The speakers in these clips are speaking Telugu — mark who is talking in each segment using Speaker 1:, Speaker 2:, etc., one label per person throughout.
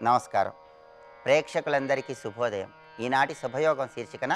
Speaker 1: నమస్కారం. ప్రేక్షకులందరికీ శుభోదయం. ఈనాటి శుభయోగం శీర్షికన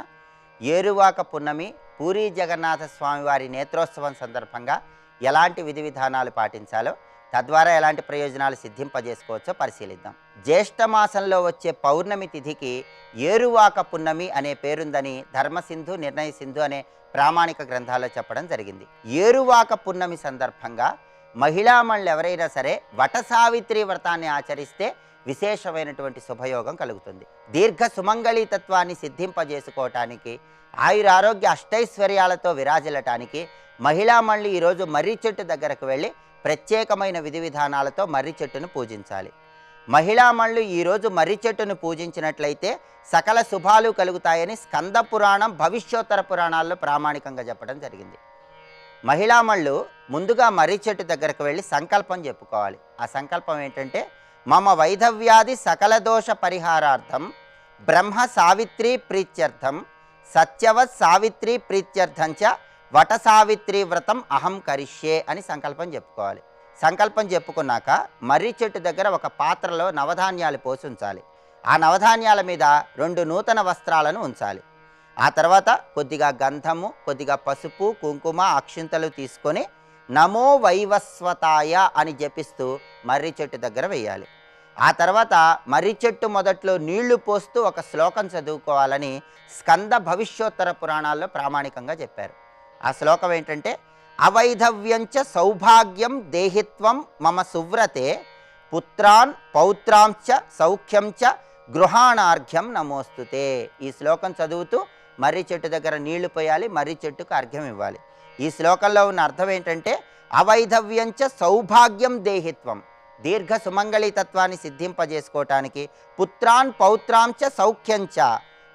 Speaker 1: ఏరువాక పున్నమి పూరీ జగన్నాథ స్వామివారి నేత్రోత్సవం సందర్భంగా ఎలాంటి విధి విధానాలు పాటించాలో, తద్వారా ఎలాంటి ప్రయోజనాలు సిద్ధింపజేసుకోవచ్చో పరిశీలిద్దాం. జ్యేష్ఠమాసంలో వచ్చే పౌర్ణమి తిథికి ఏరువాక పున్నమి అనే పేరుందని ధర్మసింధు, నిర్ణయ సింధు అనే ప్రామాణిక గ్రంథాల్లో చెప్పడం జరిగింది. ఏరువాక పున్నమి సందర్భంగా మహిళామణులు ఎవరైనా సరే వట సావిత్రి వ్రతాన్ని ఆచరిస్తే విశేషమైనటువంటి శుభయోగం కలుగుతుంది. దీర్ఘ సుమంగళీతత్వాన్ని సిద్ధింపజేసుకోవటానికి, ఆయురారోగ్య అష్టైశ్వర్యాలతో విరాజిల్లటానికి మహిళామణులు ఈరోజు మర్రి చెట్టు దగ్గరకు వెళ్ళి ప్రత్యేకమైన విధి విధానాలతో మర్రి చెట్టును పూజించాలి. మహిళామణులు ఈరోజు మర్రి చెట్టును పూజించినట్లయితే సకల శుభాలు కలుగుతాయని స్కంద పురాణం, భవిష్యోత్తర పురాణాల్లో ప్రామాణికంగా చెప్పడం జరిగింది. మహిళామణులు ముందుగా మర్రి చెట్టు దగ్గరకు వెళ్ళి సంకల్పం చెప్పుకోవాలి. ఆ సంకల్పం ఏంటంటే, మమ వైధవ్యాది సకల దోష పరిహారార్థం బ్రహ్మ సావిత్రి ప్రీత్యర్థం సత్యవత్ సావిత్రి ప్రీత్యర్థంచ వట సావిత్రి వ్రతం అహం కరిష్యే అని సంకల్పం చెప్పుకోవాలి. సంకల్పం చెప్పుకున్నాక మర్రి చెట్టు దగ్గర ఒక పాత్రలో నవధాన్యాలు పోసి ఉంచాలి. ఆ నవధాన్యాల మీద 2 నూతన వస్త్రాలను ఉంచాలి. ఆ తర్వాత కొద్దిగా గంధము, కొద్దిగా పసుపు, కుంకుమ, అక్షింతలు తీసుకొని నమో వైవస్వతాయ అని జపిస్తూ మర్రి చెట్టు దగ్గర వేయాలి. ఆ తర్వాత మర్రి చెట్టు మొదట్లో నీళ్లు పోస్తూ ఒక శ్లోకం చదువుకోవాలని స్కంద భవిష్యోత్తర పురాణాల్లో ప్రామాణికంగా చెప్పారు. ఆ శ్లోకం ఏంటంటే, అవైధవ్యంచ సౌభాగ్యం దేహిత్వం మమ సువ్రతే పుత్రాన్ పౌత్రాంచ సౌఖ్యంచ గృహాణార్ఘ్యం నమోస్తుతే. ఈ శ్లోకం చదువుతూ మర్రి చెట్టు దగ్గర నీళ్లు పోయాలి, మర్రి చెట్టుకు అర్ఘ్యం ఇవ్వాలి. ఈ శ్లోకంలో ఉన్న అర్థం ఏంటంటే, అవైధవ్యంచ సౌభాగ్యం దేహిత్వం, దీర్ఘ సుమంగళీతత్వాన్ని సిద్ధింపజేసుకోవటానికి, పుత్రాన్ పౌత్రాంచ సౌఖ్యంచ,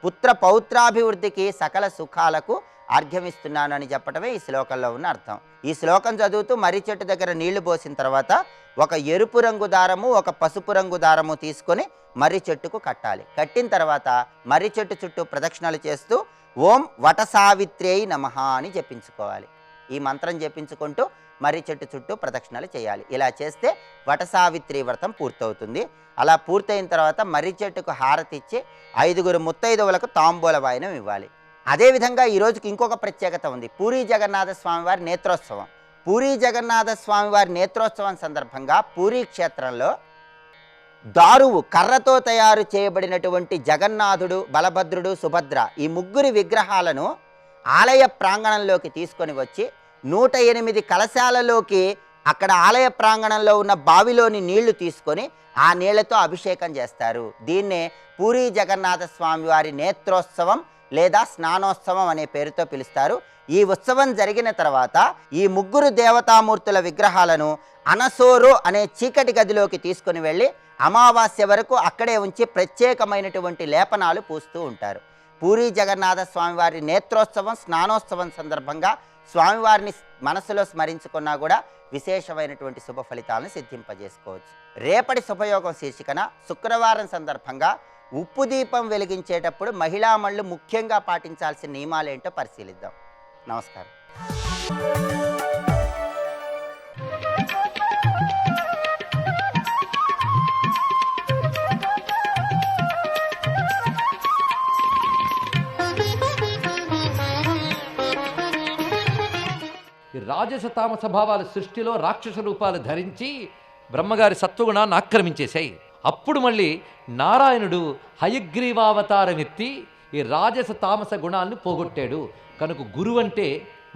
Speaker 1: పుత్ర పౌత్రాభివృద్ధికి, సకల సుఖాలకు అర్ఘ్యమిస్తున్నాను అని చెప్పడమే ఈ శ్లోకంలో ఉన్న అర్థం. ఈ శ్లోకం చదువుతూ మర్రి చెట్టు దగ్గర నీళ్లు పోసిన తర్వాత ఒక ఎరుపు రంగు దారము, ఒక పసుపు రంగు దారము తీసుకొని మర్రి చెట్టుకు కట్టాలి. కట్టిన తర్వాత మర్రి చెట్టు చుట్టూ ప్రదక్షిణలు చేస్తూ ఓం వట సావిత్ర్యై నమః అని జపించుకోవాలి. ఈ మంత్రం జపించుకుంటూ మర్రి చెట్టు చుట్టూ ప్రదక్షిణలు చేయాలి. ఇలా చేస్తే వట సావిత్రి వ్రతం పూర్తవుతుంది. అలా పూర్తయిన తర్వాత మర్రి చెట్టుకు హారతిచ్చి 5 ముత్తైదువులకు తాంబూల వాయనం ఇవ్వాలి. అదేవిధంగా ఈరోజుకి ఇంకొక ప్రత్యేకత ఉంది. పూరీ జగన్నాథ స్వామివారి నేత్రోత్సవం. పూరీ జగన్నాథ స్వామివారి నేత్రోత్సవం సందర్భంగా పూరీ క్షేత్రంలో దారువు, కర్రతో తయారు చేయబడినటువంటి జగన్నాథుడు, బలభద్రుడు, సుభద్ర ఈ 3 విగ్రహాలను ఆలయ ప్రాంగణంలోకి తీసుకొని వచ్చి 108 కలశాలలోకి అక్కడ ఆలయ ప్రాంగణంలో ఉన్న బావిలోని నీళ్లు తీసుకొని ఆ నీళ్లతో అభిషేకం చేస్తారు. దీన్నే పూరీ జగన్నాథ స్వామివారి నేత్రోత్సవం లేదా స్నానోత్సవం అనే పేరుతో పిలుస్తారు. ఈ ఉత్సవం జరిగిన తర్వాత ఈ 3 దేవతామూర్తుల విగ్రహాలను అనసోరు అనే చీకటి గదిలోకి తీసుకుని వెళ్ళి అమావాస్య వరకు అక్కడే ఉంచి ప్రత్యేకమైనటువంటి లేపనాలు పూస్తూ ఉంటారు. పూరీ జగన్నాథ స్వామివారి నేత్రోత్సవం, స్నానోత్సవం సందర్భంగా స్వామివారిని మనసులో స్మరించుకున్నా కూడా విశేషమైనటువంటి శుభ ఫలితాలను సిద్ధింపజేసుకోవచ్చు. రేపటి శుభయోగం శీర్షికన శుక్రవారం సందర్భంగా ఉప్పు దీపం వెలిగించేటప్పుడు మహిళామణులు ముఖ్యంగా పాటించాల్సిన నియమాలు ఏంటో పరిశీలిద్దాం. నమస్కారం.
Speaker 2: ఈ రాజస తామస భావాల సృష్టిలో రాక్షస రూపాలు ధరించి బ్రహ్మగారి సత్వగుణాన్ని ఆక్రమించేశాయి. అప్పుడు మళ్ళీ నారాయణుడు హయగ్రీవావతారం ఎత్తి ఈ రాజస తామస గుణాన్ని పోగొట్టాడు. కనుక గురువు అంటే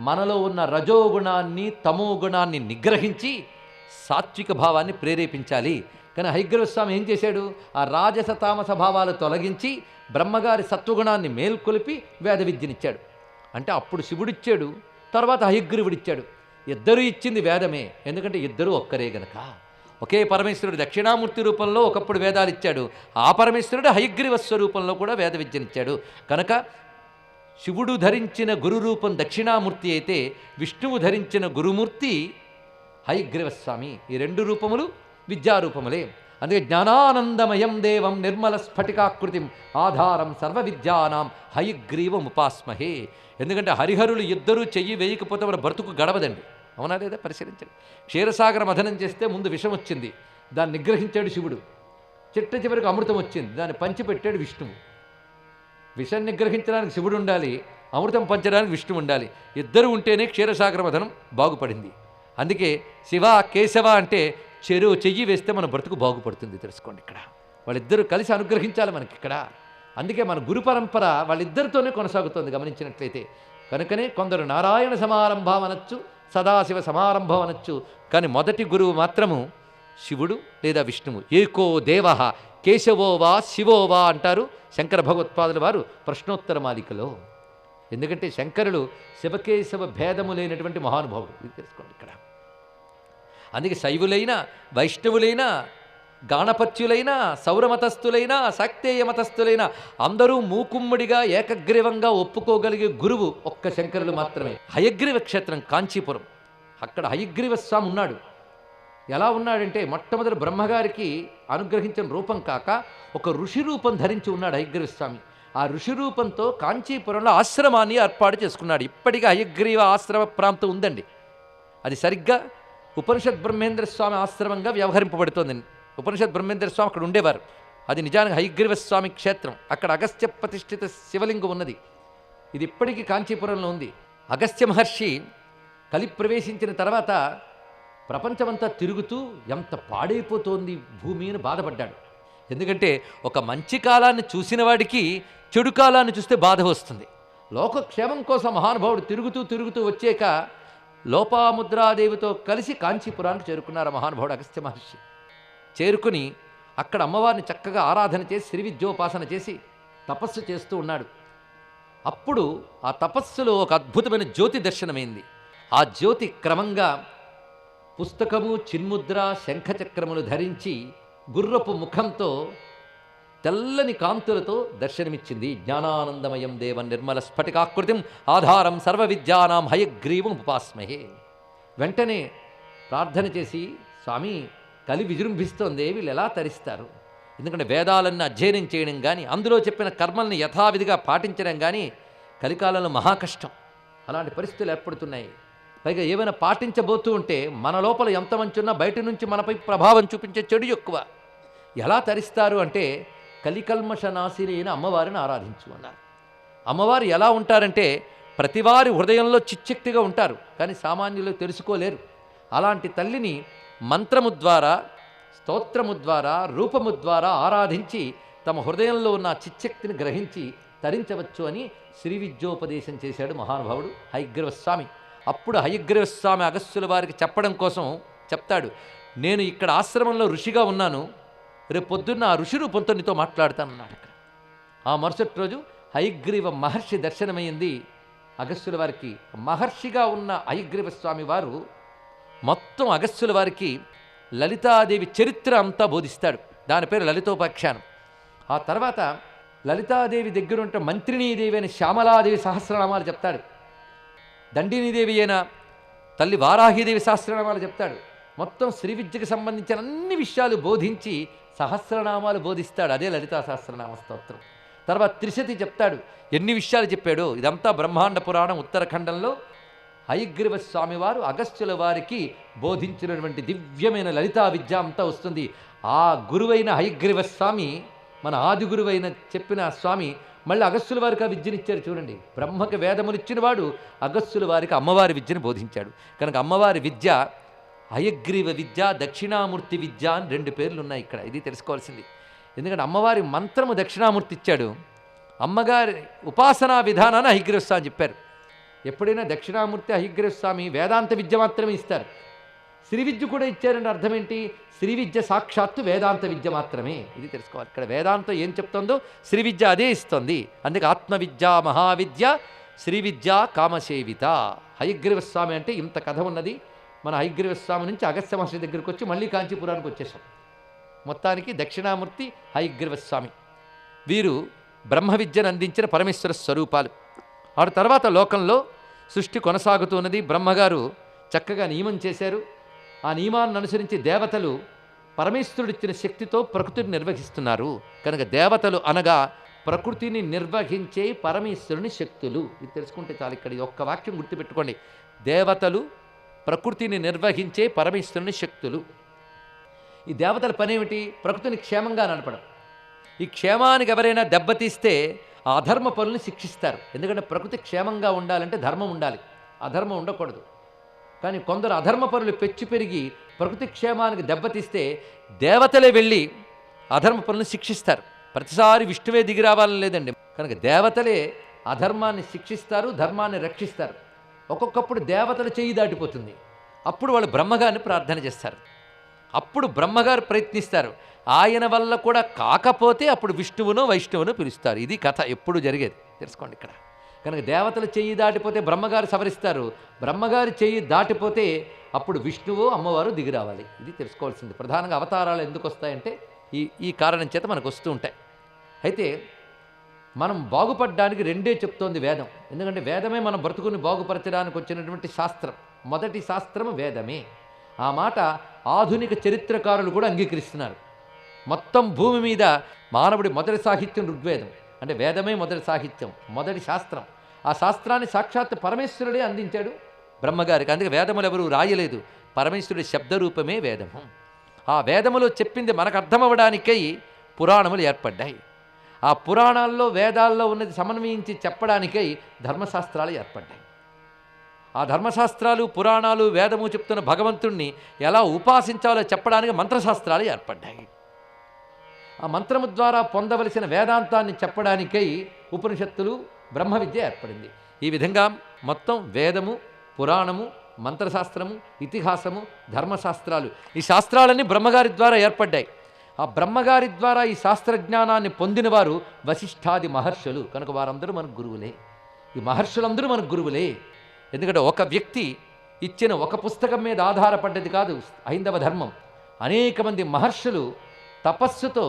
Speaker 2: మనలో ఉన్న రజోగుణాన్ని, తమో గుణాన్ని నిగ్రహించి సాత్విక భావాన్ని ప్రేరేపించాలి. కానీ హయగ్రీవస్వామి ఏం చేశాడు? ఆ రాజస తామస భావాలు తొలగించి బ్రహ్మగారి సత్వగుణాన్ని మేల్కొలిపి వేద విద్యనిచ్చాడు. అంటే అప్పుడు శివుడిచ్చాడు, తర్వాత హయగ్రీవుడిచ్చాడు. ఇద్దరూ ఇచ్చింది వేదమే, ఎందుకంటే ఇద్దరూ ఒక్కరే గనక. ఒకే పరమేశ్వరుడు దక్షిణామూర్తి రూపంలో ఒకప్పుడు వేదాలు ఇచ్చాడు. ఆ పరమేశ్వరుడు హయగ్రీవ స్వరూపంలో కూడా వేద విద్యనిచ్చాడు. కనుక శివుడు ధరించిన గురు రూపం దక్షిణామూర్తి అయితే, విష్ణువు ధరించిన గురుమూర్తి హయగ్రీవస్వామి. ఈ 2 రూపములు విద్యారూపములే. అందుకే జ్ఞానానందమయం దేవం నిర్మల స్ఫటికాకృతిం ఆధారం సర్వ విద్యానాం హయగ్రీవముపాస్మహే. ఎందుకంటే హరిహరులు ఇద్దరూ చెయ్యి వేయకపోతే మన బ్రతుకు గడవదండి. అవునా లేదా పరిశీలించండి. క్షీరసాగర మథనం చేస్తే ముందు విషం వచ్చింది, దాన్ని నిగ్రహించాడు శివుడు. చిట్ట చివరికి అమృతం వచ్చింది, దాన్ని పంచిపెట్టాడు విష్ణువు. విషం నిగ్రహించడానికి శివుడు ఉండాలి, అమృతం పంచడానికి విష్ణువు ఉండాలి. ఇద్దరు ఉంటేనే క్షీరసాగర మథనం బాగుపడింది. అందుకే శివ కేశవ అంటే చెయ్యి వేస్తే మన బ్రతుకు బాగుపడుతుంది. తెలుసుకోండి, ఇక్కడ వాళ్ళిద్దరూ కలిసి అనుగ్రహించాలి మనకి ఇక్కడ. అందుకే మన గురు పరంపర వాళ్ళిద్దరితోనే కొనసాగుతుంది గమనించినట్లయితే. కనుకనే కొందరు నారాయణ సమారంభం అనొచ్చు, సదాశివ సమారంభం అనొచ్చు, కానీ మొదటి గురువు మాత్రము శివుడు లేదా విష్ణువు. ఏకో దేవ కేశవో వా శివో వా అంటారు శంకర భగవత్పాదుల వారు ప్రశ్నోత్తర మాలికలో. ఎందుకంటే శంకరులు శివకేశవ భేదము లేనటువంటి మహానుభావుడు, ఇది తెలుసుకోండి ఇక్కడ. అందుకే శైవులైన వైష్ణవులైన గాణపత్యులైన సౌరమతస్థులైన శాక్తేయ మతస్థులైన అందరూ మూకుమ్మడిగా ఏకగ్రీవంగా ఒప్పుకోగలిగే గురువు ఒక్క శంకరులు మాత్రమే. హయగ్రీవ క్షేత్రం కాంచీపురం, అక్కడ హయగ్రీవ స్వామి ఉన్నాడు. ఎలా ఉన్నాడంటే మొట్టమొదటి బ్రహ్మగారికి అనుగ్రహించిన రూపం కాక ఒక ఋషి రూపం ధరించి ఉన్నాడు హయగ్రీవ స్వామి. ఆ ఋషి రూపంతో కాంచీపురంలో ఆశ్రమాన్ని ఏర్పాటు చేసుకున్నాడు. ఇప్పటికీ హయగ్రీవ ఆశ్రమ ప్రాంతం ఉందండి. అది సరిగ్గా ఉపనిషత్ బ్రహ్మేంద్ర స్వామి ఆశ్రమంగా వ్యవహరింపబడుతోంది. ఉపనిషత్ బ్రహ్మేంద్ర స్వామి అక్కడ ఉండేవారు. అది నిజానికి హయగ్రీవ స్వామి క్షేత్రం. అక్కడ అగస్త్య ప్రతిష్ఠిత శివలింగం ఉన్నది. ఇది ఇప్పటికీ కాంచీపురంలో ఉంది. అగస్త్య మహర్షి కలి ప్రవేశించిన తర్వాత ప్రపంచమంతా తిరుగుతూ ఎంత పాడైపోతోంది భూమి అని బాధపడ్డాడు. ఎందుకంటే ఒక మంచి కాలాన్ని చూసిన వాడికి చెడు కాలాన్ని చూస్తే బాధ వస్తుంది. లోకక్షేమం కోసం మహానుభావుడు తిరుగుతూ వచ్చాక లోపాముద్రాదేవితో కలిసి కాంచీపురానికి చేరుకున్నారు మహానుభావుడు అగస్త్య మహర్షి. చేరుకుని అక్కడ అమ్మవారిని చక్కగా ఆరాధన చేసి శ్రీ విద్యోపాసన చేసి తపస్సు చేస్తూ ఉన్నాడు. అప్పుడు ఆ తపస్సులో ఒక అద్భుతమైన జ్యోతి దర్శనమైంది. ఆ జ్యోతి క్రమంగా పుస్తకము, చిన్ముద్ర, శంఖచక్రములు ధరించి గుర్రపు ముఖంతో తెల్లని కాంతులతో దర్శనమిచ్చింది. జ్ఞానానందమయం దేవం నిర్మల స్ఫటికాకృతిం ఆధారం సర్వ విద్యానాం హయగ్రీవం ఉపాస్మహే. వెంటనే ప్రార్థన చేసి, స్వామి కలి విజృంభిస్తోంది, వీళ్ళు ఎలా తరిస్తారు? ఎందుకంటే వేదాలన్నీ అధ్యయనం చేయడం కానీ అందులో చెప్పిన కర్మల్ని యథావిధిగా పాటించడం కానీ కలికాలంలో మహాకష్టం. అలాంటి పరిస్థితులు ఏర్పడుతున్నాయి. పైగా ఏమైనా పాటించబోతూ ఉంటే మన లోపల ఎంత మంచి ఉన్నా బయట నుంచి మనపై ప్రభావం చూపించే చెడు ఎక్కువ. ఎలా తరిస్తారు అంటే కలికల్మష నాశిని అయిన అమ్మవారిని ఆరాధించు అన్నారు. అమ్మవారు ఎలా ఉంటారంటే ప్రతివారి హృదయంలో చిచ్చక్తిగా ఉంటారు, కానీ సామాన్యులు తెలుసుకోలేరు. అలాంటి తల్లిని మంత్రము ద్వారా, స్తోత్రము ద్వారా, రూపము ద్వారా ఆరాధించి తమ హృదయంలో ఉన్న చిచ్చక్తిని గ్రహించి తరించవచ్చు అని శ్రీ విద్యోపదేశం చేశాడు మహానుభావుడు హయగ్రీవ స్వామి. అప్పుడు హయగ్రీవ స్వామి అగస్త్యుల వారికి చెప్పడం కోసం చెప్తాడు, నేను ఇక్కడ ఆశ్రమంలో ఋషిగా ఉన్నాను, రేపు పొద్దున్న ఆ ఋషి రూపంతో నీతో మాట్లాడతానన్నాడు. ఇక్కడ ఆ మరుసటి రోజు హయగ్రీవ మహర్షి దర్శనమైంది అగస్త్యుల వారికి. మహర్షిగా ఉన్న హయగ్రీవ స్వామి వారు మొత్తం అగస్త్యుల వారికి లలితాదేవి చరిత్ర అంతా బోధిస్తాడు. దాని పేరు లలితోపాఖ్యానం. ఆ తర్వాత లలితాదేవి దగ్గరుంటే మంత్రినీదేవి అని శ్యామలాదేవి సహస్రనామాలు చెప్తాడు. దండినీదేవి అయిన తల్లి వారాహిదేవి సహస్రనామాలు చెప్తాడు. మొత్తం శ్రీ విద్యకు సంబంధించిన అన్ని విషయాలు బోధించి సహస్రనామాలు బోధిస్తాడు. అదే లలితా సహస్రనామ స్తోత్రం. తర్వాత త్రిశతి చెప్తాడు. ఎన్ని విషయాలు చెప్పాడో ఇదంతా బ్రహ్మాండ పురాణం ఉత్తరాఖండంలో హయగ్రీవ స్వామి వారు అగస్త్యుల వారికి బోధించినటువంటి దివ్యమైన లలితా విద్య అంతా వస్తుంది. ఆ గురువైన హయగ్రీవ స్వామి, మన ఆది గురువైన చెప్పిన స్వామి మళ్ళీ అగస్త్యుల వారికి ఆ విద్యనిచ్చారు. చూడండి, బ్రహ్మకి వేదములు ఇచ్చినవాడు అగస్త్యుల వారికి అమ్మవారి విద్యను బోధించాడు. కనుక అమ్మవారి విద్య హయగ్రీవ విద్య, దక్షిణామూర్తి విద్య అని 2 పేర్లు ఉన్నాయి ఇక్కడ. ఇది తెలుసుకోవాల్సింది. ఎందుకంటే అమ్మవారి మంత్రము దక్షిణామూర్తి ఇచ్చాడు, అమ్మగారి ఉపాసనా విధానాన్ని హయగ్రీవ స్వామి చెప్పారు. ఎప్పుడైనా దక్షిణామూర్తి హయగ్రీవ స్వామి వేదాంత విద్య మాత్రమే ఇస్తారు, శ్రీ విద్య కూడా ఇచ్చారంటే అర్థం ఏంటి? శ్రీ విద్య సాక్షాత్తు వేదాంత విద్య మాత్రమే. ఇది తెలుసుకోవాలి. ఇక్కడ వేదాంతం ఏం చెప్తుందో శ్రీ విద్య అదే ఇస్తుంది. అందుకే ఆత్మవిద్య మహావిద్య శ్రీ విద్య కామసేవిత. హయగ్రీవ స్వామి అంటే ఇంత కథ ఉన్నది. మన హయగ్రీవ స్వామి నుంచి అగస్త్య మహర్షి దగ్గరికి వచ్చి మళ్ళీ కాంచీపురానికి వచ్చేసాం. మొత్తానికి దక్షిణామూర్తి హయగ్రీవ స్వామి వీరు బ్రహ్మ విద్యను అందించిన పరమేశ్వర స్వరూపాలు. ఆ తర్వాత లోకంలో సృష్టి కొనసాగుతున్నది. బ్రహ్మగారు చక్కగా నియమం చేశారు. ఆ నియమాన్ని అనుసరించి దేవతలు పరమేశ్వరుడిచ్చిన శక్తితో ప్రకృతిని నిర్వహిస్తున్నారు. కనుక దేవతలు అనగా ప్రకృతిని నిర్వహించే పరమేశ్వరుని శక్తులు. ఇది తెలుసుకుంటే చాలు. ఇక్కడ ఒక్క వాక్యం గుర్తుపెట్టుకోండి, దేవతలు ప్రకృతిని నిర్వహించే పరమేశ్వరుని శక్తులు. ఈ దేవతల పని ఏమిటి? ప్రకృతిని క్షేమంగా నడపడం. ఈ క్షేమానికి ఎవరైనా దెబ్బతీస్తే ఆ అధర్మ పనులను శిక్షిస్తారు. ఎందుకంటే ప్రకృతి క్షేమంగా ఉండాలంటే ధర్మం ఉండాలి, అధర్మం ఉండకూడదు. కానీ కొందరు అధర్మ పనులు పెంచి పెరిగి ప్రకృతి క్షేమానికి దెబ్బతీస్తే దేవతలే వెళ్ళి అధర్మ పనులను శిక్షిస్తారు. ప్రతిసారి విష్ణువే దిగి రావాలని లేదండి. కనుక దేవతలే అధర్మాన్ని శిక్షిస్తారు, ధర్మాన్ని రక్షిస్తారు. ఒక్కొక్కప్పుడు దేవతల చెయ్యి దాటిపోతుంది, అప్పుడు వాళ్ళు బ్రహ్మగారిని ప్రార్థన చేస్తారు. అప్పుడు బ్రహ్మగారు ప్రయత్నిస్తారు, ఆయన వల్ల కూడా కాకపోతే అప్పుడు విష్ణువును వైష్ణవును పిలుస్తారు. ఇది కథ ఎప్పుడు జరిగేది, తెలుసుకోండి ఇక్కడ. కనుక దేవతల చెయ్యి దాటిపోతే బ్రహ్మగారు సవరిస్తారు, బ్రహ్మగారి చెయ్యి దాటిపోతే అప్పుడు విష్ణువు అమ్మవారు దిగి రావాలి. ఇది తెలుసుకోవాల్సింది. ప్రధానంగా అవతారాలు ఎందుకు వస్తాయంటే ఈ కారణం చేత మనకు వస్తూ ఉంటాయి. అయితే మనం బాగుపడడానికి రెండే చెప్తోంది వేదం. ఎందుకంటే వేదమే మనం బ్రతుకుని బాగుపరచడానికి వచ్చినటువంటి శాస్త్రం. మొదటి శాస్త్రం వేదమే. ఆ మాట ఆధునిక చరిత్రకారులు కూడా అంగీకరిస్తున్నారు. మొత్తం భూమి మీద మానవుడి మొదటి సాహిత్యం ఋగ్వేదం. అంటే వేదమే మొదటి సాహిత్యం, మొదటి శాస్త్రం. ఆ శాస్త్రాన్ని సాక్షాత్ పరమేశ్వరుడే అందించాడు బ్రహ్మగారికి. అందుకే వేదములు ఎవరు రాయలేదు, పరమేశ్వరుడి శబ్దరూపమే వేదము. ఆ వేదములో చెప్పింది మనకు అర్థమవడానికై పురాణములు ఏర్పడ్డాయి. ఆ పురాణాల్లో వేదాల్లో ఉన్నది సమన్వయించి చెప్పడానికై ధర్మశాస్త్రాలు ఏర్పడ్డాయి. ఆ ధర్మశాస్త్రాలు, పురాణాలు, వేదము చెప్తున్న భగవంతుణ్ణి ఎలా ఉపాసించాలో చెప్పడానికి మంత్రశాస్త్రాలు ఏర్పడ్డాయి. ఆ మంత్రము ద్వారా పొందవలసిన వేదాంతాన్ని చెప్పడానికై ఉపనిషత్తులు, బ్రహ్మ విద్య ఏర్పడింది. ఈ విధంగా మొత్తం వేదము, పురాణము, మంత్రశాస్త్రము, ఇతిహాసము, ధర్మశాస్త్రాలు, ఈ శాస్త్రాలన్నీ బ్రహ్మగారి ద్వారా ఏర్పడ్డాయి. ఆ బ్రహ్మగారి ద్వారా ఈ శాస్త్రజ్ఞానాన్ని పొందినవారు వశిష్ఠాది మహర్షులు. కనుక వారందరూ మనకు గురువులే. ఈ మహర్షులందరూ మనకు గురువులే. ఎందుకంటే ఒక వ్యక్తి ఇచ్చిన ఒక పుస్తకం మీద ఆధారపడ్డది కాదు హైందవ ధర్మం. అనేక మంది మహర్షులు తపస్సుతో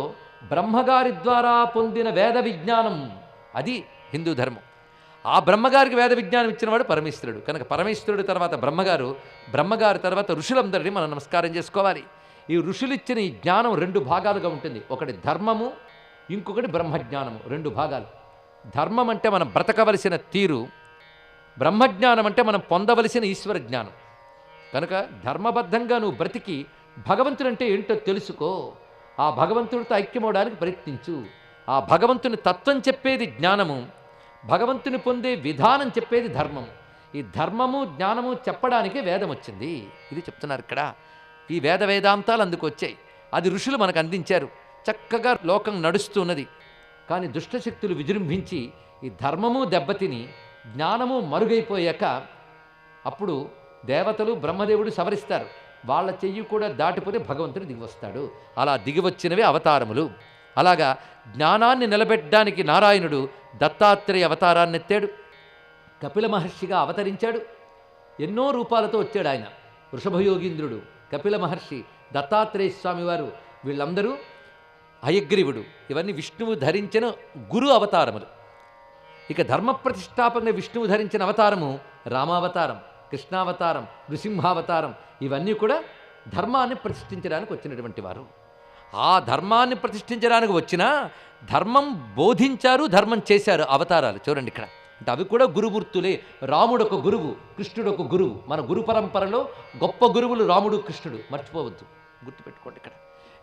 Speaker 2: బ్రహ్మగారి ద్వారా పొందిన వేద విజ్ఞానం, అది హిందూ ధర్మం. ఆ బ్రహ్మగారికి వేద విజ్ఞానం ఇచ్చినవాడు పరమేశ్వరుడు. కనుక పరమేశ్వరుడు తర్వాత బ్రహ్మగారు, బ్రహ్మగారి తర్వాత ఋషులందరినీ మనం నమస్కారం చేసుకోవాలి. ఈ ఋషులు ఇచ్చిన ఈ జ్ఞానం రెండు భాగాలుగా ఉంటుంది. ఒకటి ధర్మము, ఇంకొకటి బ్రహ్మజ్ఞానము. రెండు భాగాలు. ధర్మం అంటే మనం బ్రతకవలసిన తీరు, బ్రహ్మజ్ఞానం అంటే మనం పొందవలసిన ఈశ్వర జ్ఞానం. కనుక ధర్మబద్ధంగా నువ్వు బ్రతికి భగవంతుడంటే ఏంటో తెలుసుకో, ఆ భగవంతుడితో ఐక్యమవడానికి ప్రయత్నించు. ఆ భగవంతుని తత్వం చెప్పేది జ్ఞానము, భగవంతుని పొందే విధానం చెప్పేది ధర్మము. ఈ ధర్మము జ్ఞానము చెప్పడానికే వేదం వచ్చింది. ఇది చెప్తున్నారు ఇక్కడ. ఈ వేదాంతాలు అందుకు వచ్చాయి. అది ఋషులు మనకు అందించారు. చక్కగా లోకం నడుస్తున్నది. కానీ దుష్టశక్తులు విజృంభించి ఈ ధర్మము దెబ్బతిని జ్ఞానము మరుగైపోయాక అప్పుడు దేవతలు, బ్రహ్మదేవుడు సవరిస్తారు. వాళ్ళ చెయ్యి కూడా దాటిపోతే భగవంతుడు దిగివస్తాడు. అలా దిగివచ్చినవే అవతారములు. అలాగా జ్ఞానాన్ని నిలబెట్టడానికి నారాయణుడు దత్తాత్రేయ అవతారాన్ని ఎత్తాడు. కపిల మహర్షిగా అవతరించాడు. ఎన్నో రూపాలతో వచ్చాడు ఆయన. వృషభయోగీంద్రుడు, కపిల మహర్షి, దత్తాత్రేయ స్వామివారు, వీళ్ళందరూ హయగ్రీవుడు, ఇవన్నీ విష్ణువు ధరించిన గురు అవతారములు. ఇక ధర్మ ప్రతిష్టాపకంగా విష్ణువు ధరించిన అవతారము రామావతారం, కృష్ణావతారం, నృసింహావతారం. ఇవన్నీ కూడా ధర్మాన్ని ప్రతిష్ఠించడానికి వచ్చినటువంటి వారు. ఆ ధర్మాన్ని ప్రతిష్ఠించడానికి వచ్చినా ధర్మం బోధించారు, ధర్మం చేశారు అవతారాలు. చూడండి ఇక్కడ. అంటే అవి కూడా గురుమూర్తులే. రాముడు ఒక గురువు, కృష్ణుడు ఒక గురువు. మన గురు పరంపరలో గొప్ప గురువులు రాముడు, కృష్ణుడు. మర్చిపోవద్దు, గుర్తుపెట్టుకోండి ఇక్కడ.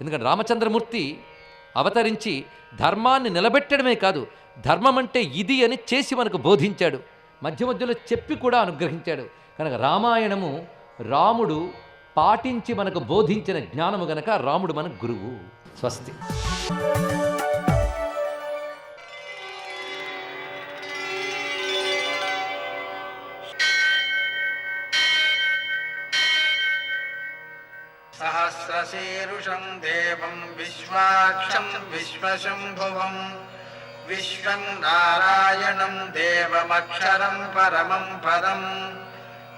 Speaker 2: ఎందుకంటే రామచంద్రమూర్తి అవతరించి ధర్మాన్ని నిలబెట్టడమే కాదు, ధర్మం అంటే ఇది అని చేసి మనకు బోధించాడు. మధ్య మధ్యలో చెప్పి కూడా అనుగ్రహించాడు. కనుక రామాయణము రాముడు పాటించి మనకు బోధించిన జ్ఞానము గనక రాముడు మన గురువు. స్వస్తి.
Speaker 3: సహస్రశీరుషం దేవం విశ్వాక్షం విశ్వశంభువం విశ్వం నారాయణం దేవమక్షరం పరమం పదం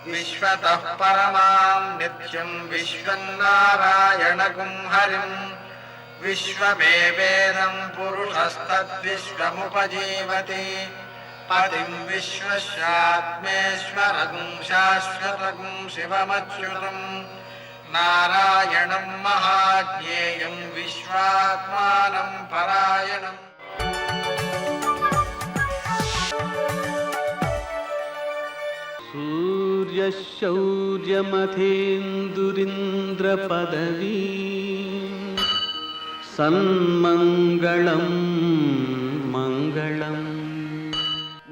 Speaker 3: విశ్వతః పరమాం నిత్యం విశ్వం నారాయణగుం హరిం విశ్వమేవేదం పురుషస్తద్విశ్వముపజీవతి పతిం విశ్వస్యాత్మేశ్వరగుం శాశ్వతగుం శివమచ్యుతం నారాయణం మహాజ్ఞేయం విశ్వాత్మానం పరాయణం.
Speaker 4: సూర్యశౌర్యమథేందురింద్రపదవీ సన్మంగళం మంగళం.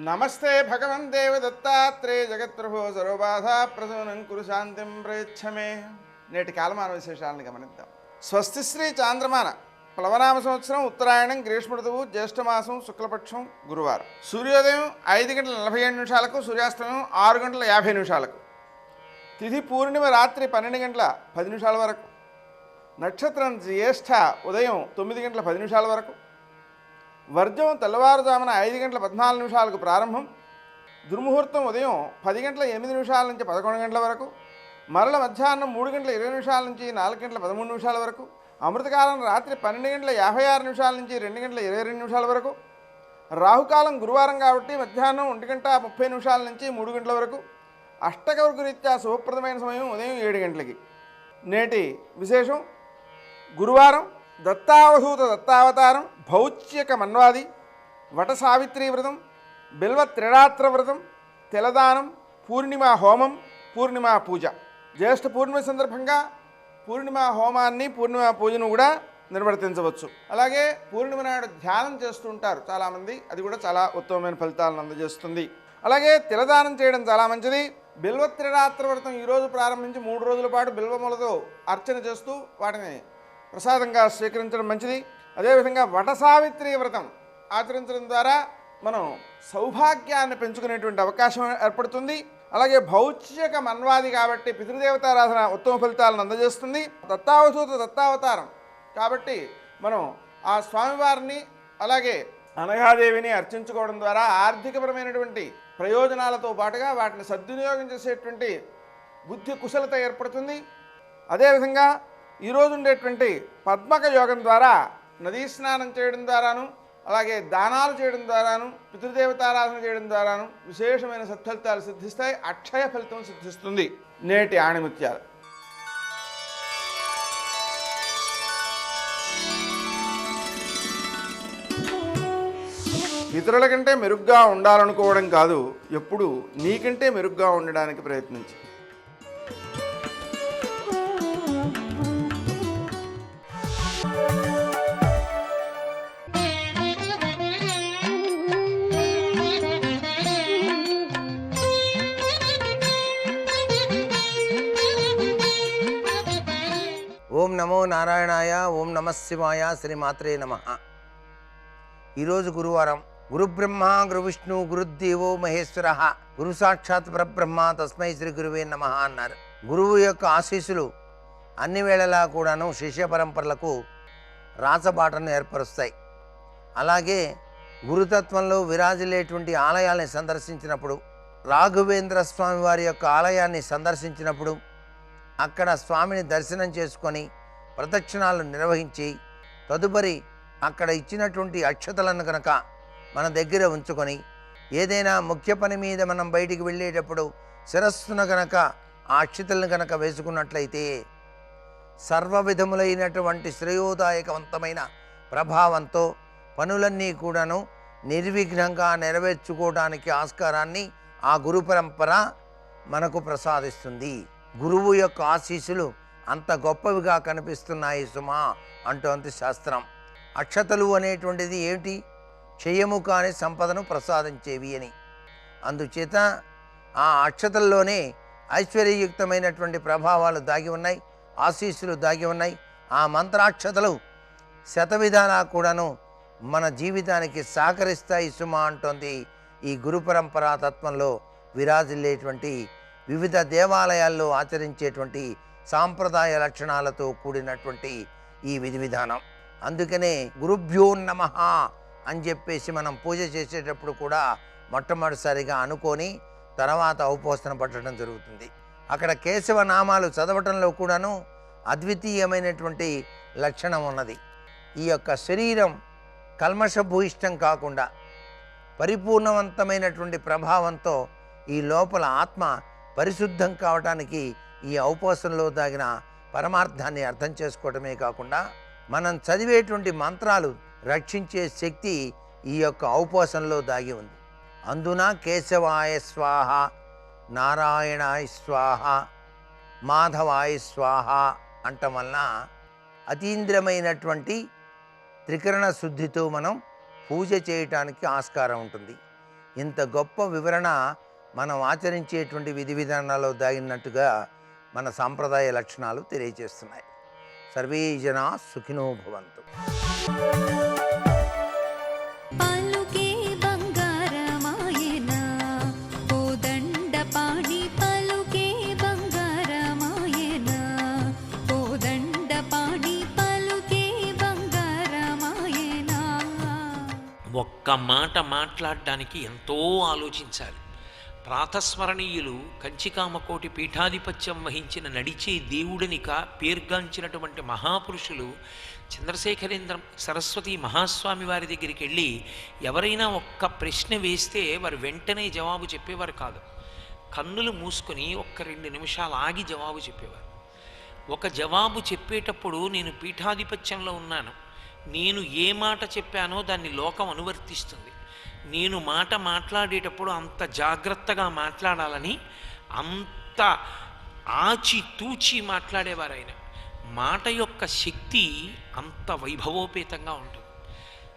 Speaker 5: నమస్తే భగవన్ దేవ దత్తాత్రేయ జగత్ప్రభో సర్వబాధా ప్రసూనం కురు శాంతిం ప్రయచ్చమే. నేటి కాలమాన విశేషాలను గమనిద్దాం. స్వస్తి శ్రీ చాంద్రమాన ప్లవనామ సంవత్సరం ఉత్తరాయణం గ్రీష్మ ఋతువు జ్యేష్ఠమాసం శుక్లపక్షం గురువారం. సూర్యోదయం 5:47 సూర్యాస్తమయం 6:50 తిథి పూర్ణిమ రాత్రి 12:10 వరకు. నక్షత్రం జ్యేష్ఠ ఉదయం 9:10 వరకు. వర్జం తెల్లవారుజామున 5:14 ప్రారంభం. దుర్ముహూర్తం ఉదయం 10:08 నుంచి 11 వరకు. మరల మధ్యాహ్నం 3:20 నుంచి 4:13 వరకు. అమృతకాలం రాత్రి 12:56 నుంచి 2:22 వరకు. రాహుకాలం గురువారం కాబట్టి మధ్యాహ్నం 1:30 నుంచి 3 గంటల వరకు. అష్టకవర్గ రీత్యా శుభప్రదమైన సమయం ఉదయం 7 గంటలకి. నేటి విశేషం గురువారం దత్తావధూత దత్తావతారం, భౌత్యక మన్వాది, వట సావిత్రీ వ్రతం, బిల్వ త్రిరాత్ర వ్రతం, తెలదానం, పూర్ణిమా హోమం, పూర్ణిమా పూజ. జ్యేష్ఠ పూర్ణిమ సందర్భంగా పూర్ణిమా హోమాన్ని, పూర్ణిమా పూజను కూడా నిర్వర్తించవచ్చు. అలాగే పూర్ణిమ నాడు ధ్యానం చేస్తుంటారు చాలామంది, అది కూడా చాలా ఉత్తమమైన ఫలితాలను అందజేస్తుంది. అలాగే తిలదానం చేయడం చాలా మంచిది. బిల్వ త్రిరాత్ర వ్రతం ఈరోజు ప్రారంభించి 3 రోజుల పాటు బిల్వములతో అర్చన చేస్తూ వాటిని ప్రసాదంగా స్వీకరించడం మంచిది. అదేవిధంగా వట సావిత్రి వ్రతం ఆచరించడం ద్వారా మనం సౌభాగ్యాన్ని పెంచుకునేటువంటి అవకాశం ఏర్పడుతుంది. అలాగే భౌత్యక మన్వాది కాబట్టి పితృదేవతారాధన ఉత్తమ ఫలితాలను అందజేస్తుంది. దత్తావధూత దత్తావతారం కాబట్టి మనం ఆ స్వామివారిని అలాగే అనఘాదేవిని అర్చించుకోవడం ద్వారా ఆర్థికపరమైనటువంటి ప్రయోజనాలతో పాటుగా వాటిని సద్వినియోగం చేసేటువంటి బుద్ధి కుశలత ఏర్పడుతుంది. అదేవిధంగా ఈరోజు ఉండేటువంటి పద్మక యోగం ద్వారా నదీ స్నానం చేయడం ద్వారాను, అలాగే దానాలు చేయడం ద్వారాను, పితృదేవతారాధన చేయడం ద్వారాను విశేషమైన సత్ఫలితాలు సిద్ధిస్తాయి. అక్షయ ఫలితం సిద్ధిస్తుంది. నేటి ఆణిముత్యాలు. ఇతరుల కంటే మెరుగ్గా ఉండాలనుకోవడం కాదు, ఎప్పుడు నీకంటే మెరుగ్గా ఉండడానికి ప్రయత్నించు.
Speaker 6: ఓం నమో నారాయణాయ, ఓం నమః శివాయ, శ్రీమాత్రే నమః. ఈరోజు గురువారం. గురుబ్రహ్మ గురువిష్ణు గురుదేవో మహేశ్వర, గురు సాక్షాత్ పరబ్రహ్మ, తస్మై శ్రీ గురువే నమః అన్నారు. గురువు యొక్క ఆశీస్సులు అన్ని వేళలా కూడాను శిష్య పరంపరలకు రాచబాటను ఏర్పరుస్తాయి. అలాగే గురుతత్వంలో విరాజిల్లేటువంటి ఆలయాల్ని సందర్శించినప్పుడు, రాఘవేంద్ర స్వామి వారి యొక్క ఆలయాన్ని సందర్శించినప్పుడు అక్కడ స్వామిని దర్శనం చేసుకొని ప్రదక్షిణాలు నిర్వహించి తదుపరి అక్కడ ఇచ్చినటువంటి అక్షతలను కనుక మన దగ్గర ఉంచుకొని ఏదైనా ముఖ్య పని మీద మనం బయటికి వెళ్ళేటప్పుడు శిరస్సున కనుక ఆ అక్షతలను కనుక వేసుకున్నట్లయితే సర్వ విధములైనటువంటి శ్రేయోదాయకవంతమైన ప్రభావంతో పనులన్నీ కూడాను నిర్విఘ్నంగా నెరవేర్చుకోవడానికి ఆస్కారాన్ని ఆ గురు పరంపర మనకు ప్రసాదిస్తుంది. గురువు యొక్క ఆశీస్సులు అంత గొప్పవిగా కనిపిస్తున్నాయి సుమా అంటోంది శాస్త్రం. అక్షతలు అనేటువంటిది ఏమిటి? క్షయము కాని సంపదను ప్రసాదించేవి అని. అందుచేత ఆ అక్షతల్లోనే ఐశ్వర్యయుక్తమైనటువంటి ప్రభావాలు దాగి ఉన్నాయి, ఆశీస్సులు దాగి ఉన్నాయి. ఆ మంత్రాక్షతలు శతవిధాలా కూడాను మన జీవితానికి సహకరిస్తాయి సుమా అంటోంది ఈ గురు పరంపరా తత్వంలో విరాజిల్లేటువంటి వివిధ దేవాలయాల్లో ఆచరించేటువంటి సాంప్రదాయ లక్షణాలతో కూడినటువంటి ఈ విధి విధానం. అందుకనే గురుభ్యో నమః అని చెప్పేసి మనం పూజ చేసేటప్పుడు కూడా మొట్టమొదటిసారిగా అనుకొని తర్వాత ఔపోసన పట్టడం జరుగుతుంది. అక్కడ కేశవ నామాలు చదవటంలో కూడాను అద్వితీయమైనటువంటి లక్షణం ఉన్నది. ఈ యొక్క శరీరం కల్మషభూయిష్టం కాకుండా పరిపూర్ణవంతమైనటువంటి ప్రభావంతో ఈ లోపల ఆత్మ పరిశుద్ధం కావటానికి ఈ ఔపోసనలో దాగిన పరమార్థాన్ని అర్థం చేసుకోవటమే కాకుండా మనం చదివేటువంటి మంత్రాలు రక్షించే శక్తి ఈ యొక్క ఔపోసనలో దాగి ఉంది. అందున కేశవాయ స్వాహ, నారాయణాయ స్వాహ, మాధవాయ స్వాహ అంటం వలన అతీంద్రమైనటువంటి త్రికరణ శుద్ధితో మనం పూజ చేయటానికి ఆస్కారం ఉంటుంది. ఇంత గొప్ప వివరణ మనం ఆచరించేటువంటి విధి విధానాల్లో దాగినట్టుగా మన సాంప్రదాయ లక్షణాలు తెలియజేస్తున్నాయి. సర్వే జనా సుఖినో భవంతు.
Speaker 4: పలుకే బంగారమాయన కోదండపాణి పలుకే బంగారమాయన కోదండపాణి పలుకే బంగారమాయన.
Speaker 7: ఒక్క మాట మాట్లాడడానికి ఎంతో ఆలోచించాలి. ప్రాతస్మరణీయులు కంచికామకోటి పీఠాధిపత్యం వహించిన నడిచే దేవుడనిక పేర్గాంచినటువంటి మహాపురుషులు చంద్రశేఖరేంద్ర సరస్వతి మహాస్వామి వారి దగ్గరికి వెళ్ళి ఎవరైనా ఒక్క ప్రశ్న వేస్తే వారు వెంటనే జవాబు చెప్పేవారు కాదు. కన్నులు మూసుకొని ఒక్క 2 నిమిషాలు ఆగి జవాబు చెప్పేవారు. ఒక జవాబు చెప్పేటప్పుడు నేను పీఠాధిపత్యంలో ఉన్నాను, నేను ఏ మాట చెప్పానో దాన్ని లోకం అనువర్తిస్తుంది. నేను మాట మాట్లాడేటప్పుడు అంత జాగ్రత్తగా మాట్లాడాలని అంత ఆచితూచి మాట్లాడేవారు ఆయన. మాట యొక్క శక్తి అంత వైభవోపేతంగా ఉంటుంది.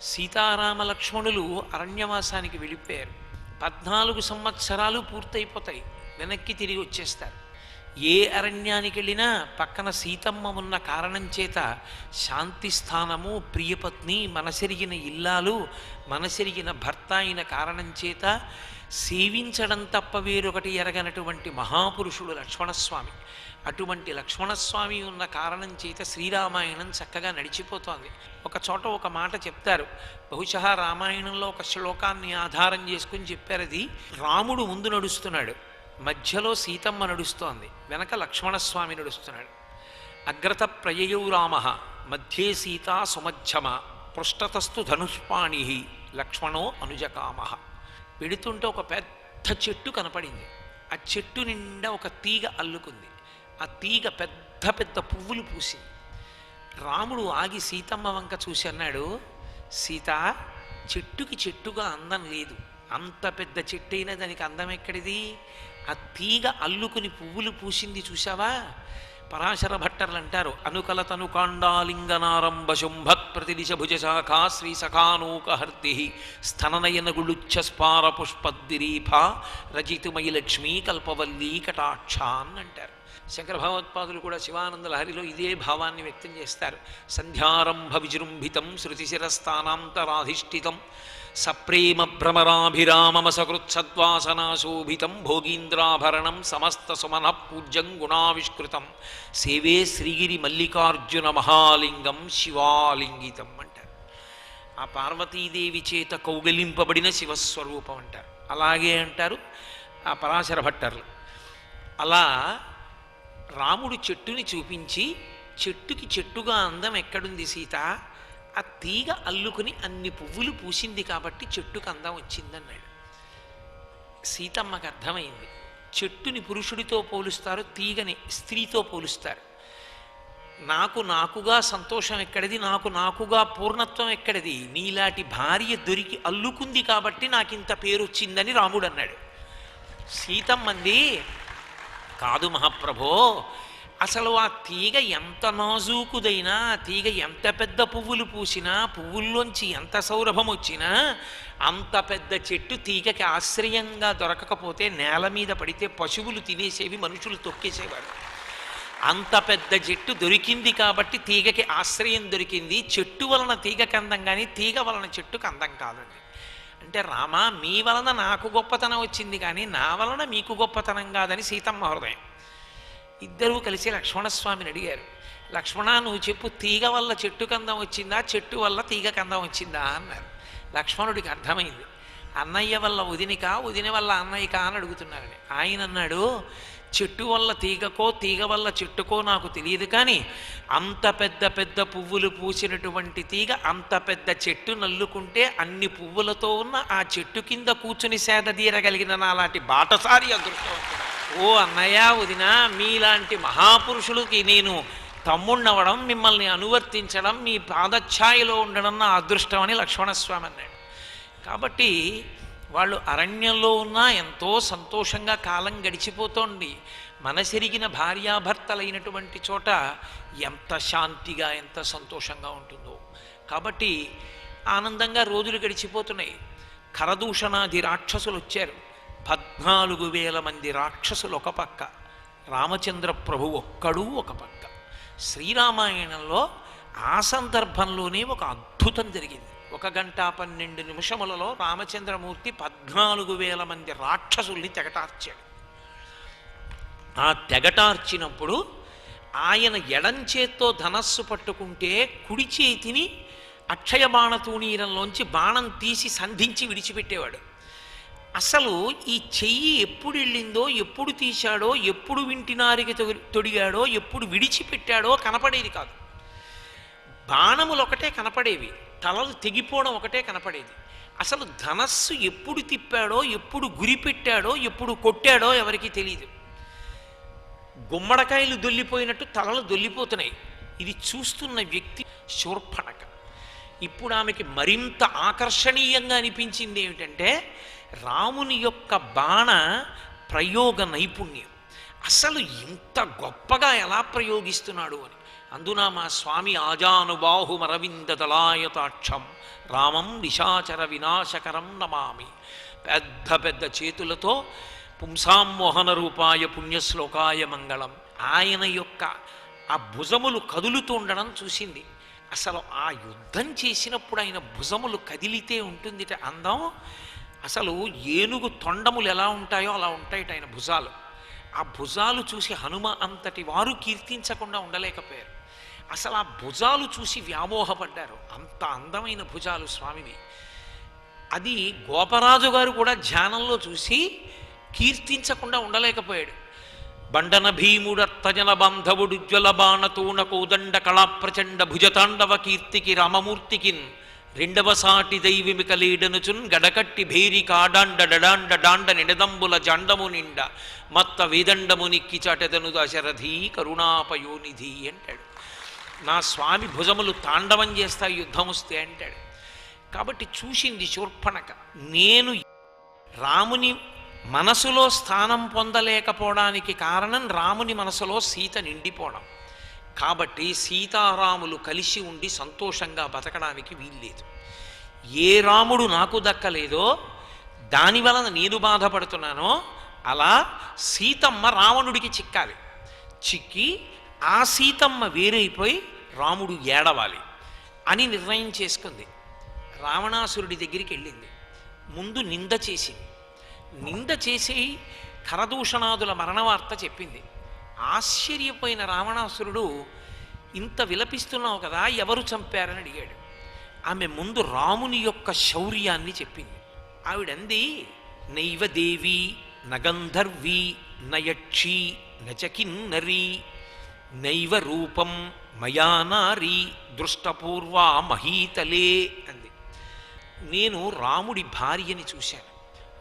Speaker 7: సీతారామ లక్ష్మణులు అరణ్యవాసానికి వెళ్ళిపోయారు. 14 సంవత్సరాలు పూర్తయిపోతాయి, వెనక్కి తిరిగి వచ్చేస్తారు. ఏ అరణ్యానికి వెళ్ళినా పక్కన సీతమ్మ ఉన్న కారణం చేత శాంతి స్థానము, ప్రియపత్ని, మనసెరిగిన ఇల్లాలు, మనసెరిగిన భర్త అయిన కారణం చేత సేవించడం తప్ప వేరొకటి ఎరగనటువంటి మహాపురుషుడు లక్ష్మణస్వామి. అటువంటి లక్ష్మణస్వామి ఉన్న కారణం చేత శ్రీరామాయణం చక్కగా నడిచిపోతోంది. ఒక చోట ఒక మాట చెప్తారు, బహుశా రామాయణంలో ఒక శ్లోకాన్ని ఆధారం చేసుకుని చెప్పారు. అది రాముడు ముందు నడుస్తున్నాడు, మధ్యలో సీతమ్మ నడుస్తోంది, వెనక లక్ష్మణస్వామి నడుస్తున్నాడు. అగ్రత ప్రయయౌ రామ మధ్యే సీతా సుమధ్యమ పృష్ఠతస్తు ధనుష్పాణి లక్ష్మణో అనుజకామ. పెడుతుంటే ఒక పెద్ద చెట్టు కనపడింది. ఆ చెట్టు నిండా ఒక తీగ అల్లుకుంది. ఆ తీగ పెద్ద పెద్ద పువ్వులు పూసింది. రాముడు ఆగి సీతమ్మ వంక చూసి అన్నాడు, సీత, చెట్టుకి చెట్టుగా అందం లేదు, అంత పెద్ద చెట్టు అయినా దానికి అందం ఎక్కడిది? ఆ తీగ అల్లుకుని పువ్వులు పూసింది చూసావా? పరాశర భట్టర్లు అంటారు, అనుకలతను కాండాలింగనారంభ శుంభత్ ప్రతిదిశ భుజశాఖా శ్రీ సఖానూకహర్తి స్థననయన గుళుచ్చ స్పార పుష్పద్దిరీఫ రజితుమయి లక్ష్మీ కల్పవల్లీ కటాక్షాన్ అంటారు. శంకర భగవత్పాదులు కూడా శివానంద లహరిలో ఇదే భావాన్ని వ్యక్తం చేస్తారు. సంధ్యారంభ విజృంభితం శృతిశిరస్థానాంతరాధిష్ఠితం సప్రేమ భ్రమరాభిరామమసకృత్సద్వాసనాశోభితం భోగీంద్రాభరణం సమస్త సుమన పూజ్యం గుణావిష్కృతం సేవే శ్రీగిరి మల్లికార్జున మహాలింగం శివాలింగితం అంటారు. ఆ పార్వతీదేవి చేత కౌగలింపబడిన శివస్వరూపం అంటారు. అలాగే అంటారు ఆ పరాశర భట్టర్లు. అలా రాముడు చెట్టుని చూపించి, చెట్టుకి చెట్టుగా అందం ఎక్కడుంది సీత? ఆ తీగ అల్లుకుని అన్ని పువ్వులు పూసింది కాబట్టి చెట్టుకు అందం వచ్చిందన్నాడు. సీతమ్మకు అర్థమైంది, చెట్టుని పురుషుడితో పోలుస్తారు, తీగని స్త్రీతో పోలుస్తారు. నాకుగా సంతోషం ఎక్కడిది, నాకుగా పూర్ణత్వం ఎక్కడిది? నీలాంటి భార్య దొరికి అల్లుకుంది కాబట్టి నాకింత పేరు వచ్చిందని రాముడు అన్నాడు. సీతమ్మంది, కాదు మహాప్రభో, అసలు ఆ తీగ ఎంత నాజూకుదైనా, ఆ తీగ ఎంత పెద్ద పువ్వులు పూసినా, పువ్వుల్లోంచి ఎంత సౌరభం వచ్చినా, అంత పెద్ద చెట్టు తీగకి ఆశ్రయంగా దొరకకపోతే నేల మీద పడితే పశువులు తినేసేవి, మనుషులు తొక్కేసేవారు. అంత పెద్ద చెట్టు దొరికింది కాబట్టి తీగకి ఆశ్రయం దొరికింది. చెట్టు వలన తీగకి అందం కానీ తీగ వలన చెట్టుకు అందం కాదండి. అంటే రామా, మీ వలన నాకు గొప్పతనం వచ్చింది కానీ నా వలన మీకు గొప్పతనం కాదని సీతమ్మ హృదయం. ఇద్దరూ కలిసి లక్ష్మణస్వామిని అడిగారు, లక్ష్మణ, నువ్వు చెప్పు, తీగ వల్ల చెట్టుకు అందం వచ్చిందా, చెట్టు వల్ల తీగకు అందం వచ్చిందా అన్నారు. లక్ష్మణుడికి అర్థమైంది, అన్నయ్య వల్ల వదినిక, వదిన వల్ల అన్నయ్యక అని అడుగుతున్నారని. ఆయన అన్నాడు, చెట్టు వల్ల తీగకో, తీగ వల్ల చెట్టుకో నాకు తెలియదు కానీ అంత పెద్ద పెద్ద పువ్వులు పూసినటువంటి తీగ అంత పెద్ద చెట్టు నల్లుకుంటే అన్ని పువ్వులతో ఉన్న ఆ చెట్టు కింద కూర్చుని సేద తీరగలిగిన నాలాంటి బాటసారి అదృష్టవంతుడు. ఓ అన్నయ్య, వదిన, మీలాంటి మహాపురుషులకి నేను తమ్ముణ్ణవడం, మిమ్మల్ని అనువర్తించడం, మీ పాదఛాయలో ఉండడం నా అదృష్టం అని లక్ష్మణస్వామి అన్నాడు. కాబట్టి వాళ్ళు అరణ్యంలో ఉన్నా ఎంతో సంతోషంగా కాలం గడిచిపోతోంది. మనసెరిగిన భార్యాభర్తలైనటువంటి చోట ఎంత శాంతిగా, ఎంత సంతోషంగా ఉంటుందో. కాబట్టి ఆనందంగా రోజులు గడిచిపోతున్నాయి. ఖరదూషణాది రాక్షసులు వచ్చారు. 14,000 మంది రాక్షసులు ఒక పక్క, రామచంద్ర ప్రభు ఒక్కడు ఒక పక్క. శ్రీరామాయణంలో ఆ సందర్భంలోనే ఒక అద్భుతం జరిగింది. 1 గంట 12 నిమిషములలో రామచంద్రమూర్తి 14,000 మంది రాక్షసుల్ని తెగటార్చాడు. ఆ తెగటార్చినప్పుడు ఆయన ఎడం చేత్తో ధనస్సు పట్టుకుంటే కుడి చేతిని అక్షయ బాణతూణీరంలోంచి బాణం తీసి సంధించి విడిచిపెట్టేవాడు. అసలు ఈ చెయ్యి ఎప్పుడు వెళ్ళిందో, ఎప్పుడు తీశాడో, ఎప్పుడు వింటినారికి తొడిగాడో, ఎప్పుడు విడిచిపెట్టాడో కనపడేది కాదు. బాణములు ఒకటే కనపడేవి, తలలు తెగిపోవడం ఒకటే కనపడేది. అసలు ధనస్సు ఎప్పుడు తిప్పాడో, ఎప్పుడు గురిపెట్టాడో, ఎప్పుడు కొట్టాడో ఎవరికీ తెలియదు. గుమ్మడికాయలు దొల్లిపోయినట్టు తలలు దొల్లిపోతున్నాయి. ఇది చూస్తున్న వ్యక్తి శూర్పణఖ. ఇప్పుడు ఆమెకి మరింత ఆకర్షణీయంగా అనిపించింది ఏమిటంటే రాముని యొక్క బాణ ప్రయోగ నైపుణ్యం. అసలు ఇంత గొప్పగా ఎలా ప్రయోగిస్తున్నాడు అని. అందున మా స్వామి ఆజానుబాహుమరవింద దళాయతాక్షం రామం నిశాచర వినాశకరం నమామి. పెద్ద పెద్ద చేతులతో పుంసామోహన రూపాయ పుణ్యశ్లోకాయ మంగళం. ఆయన యొక్క ఆ భుజములు కదులుతూ ఉండడం చూసింది. అసలు ఆ యుద్ధం చేసినప్పుడు ఆయన భుజములు కదిలితే ఉంటుంది అందం. అసలు ఏనుగు తొండములు ఎలా ఉంటాయో అలా ఉంటాయి ఆయన భుజాలు. ఆ భుజాలు చూసి హనుమ అంతటి వారు కీర్తించకుండా ఉండలేకపోయారు. అసలు ఆ భుజాలు చూసి వ్యామోహపడ్డారు. అంత అందమైన భుజాలు స్వామివి. అది గోపరాజు గారు కూడా ధ్యానంలో చూసి కీర్తించకుండా ఉండలేకపోయాడు. బండన భీముడత్తజన బాంధవుడు జ్వల బాణతూణ కోదండ కళా ప్రచండ భుజతాండవ కీర్తికి రామమూర్తికిన్ రెండవ సాటి దైవిమికలీడనుచున్ గడకట్టి భేరి కాడాండ డడాండ డాండ నిడదంబుల జాండము నిండ మత్త వేదండము నిక్కి చాటెదను దశరథి కరుణాపయోనిధి అంటాడు. నా స్వామి భుజములు తాండవం చేస్తాయి యుద్ధం వస్తే అంటాడు. కాబట్టి చూసింది శూర్పణఖ. నేను రాముని మనసులో స్థానం పొందలేకపోవడానికి కారణం రాముని మనసులో సీత నిండిపోవడం. కాబట్టి సీతారాములు కలిసి ఉండి సంతోషంగా బతకడానికి వీల్లేదు. ఏ రాముడు నాకు దక్కలేదో దాని వలన నేను బాధపడుతున్నానో అలా సీతమ్మ రావణుడికి చిక్కాలి. చిక్కి ఆ సీతమ్మ వేరైపోయి రాముడు ఏడవాలి అని నిర్ణయం చేసుకుంది. రావణాసురుడి దగ్గరికి వెళ్ళింది. ముందు నింద చేసింది. నింద చేసి ఖరదూషణాదుల మరణవార్త చెప్పింది. ఆశ్చర్యపోయిన రావణాసురుడు, ఇంత విలపిస్తున్నావు కదా, ఎవరు చంపారని అడిగాడు. ఆమె ముందు రాముని యొక్క శౌర్యాన్ని చెప్పింది. ఆవిడంది, నైవ దేవి నగంధర్వి నయక్షి నచకిన్నరి నైవ రూపం మయా నారీ దృష్టపూర్వా మహీతలే అంది. నేను రాముడి భార్యని చూశాను.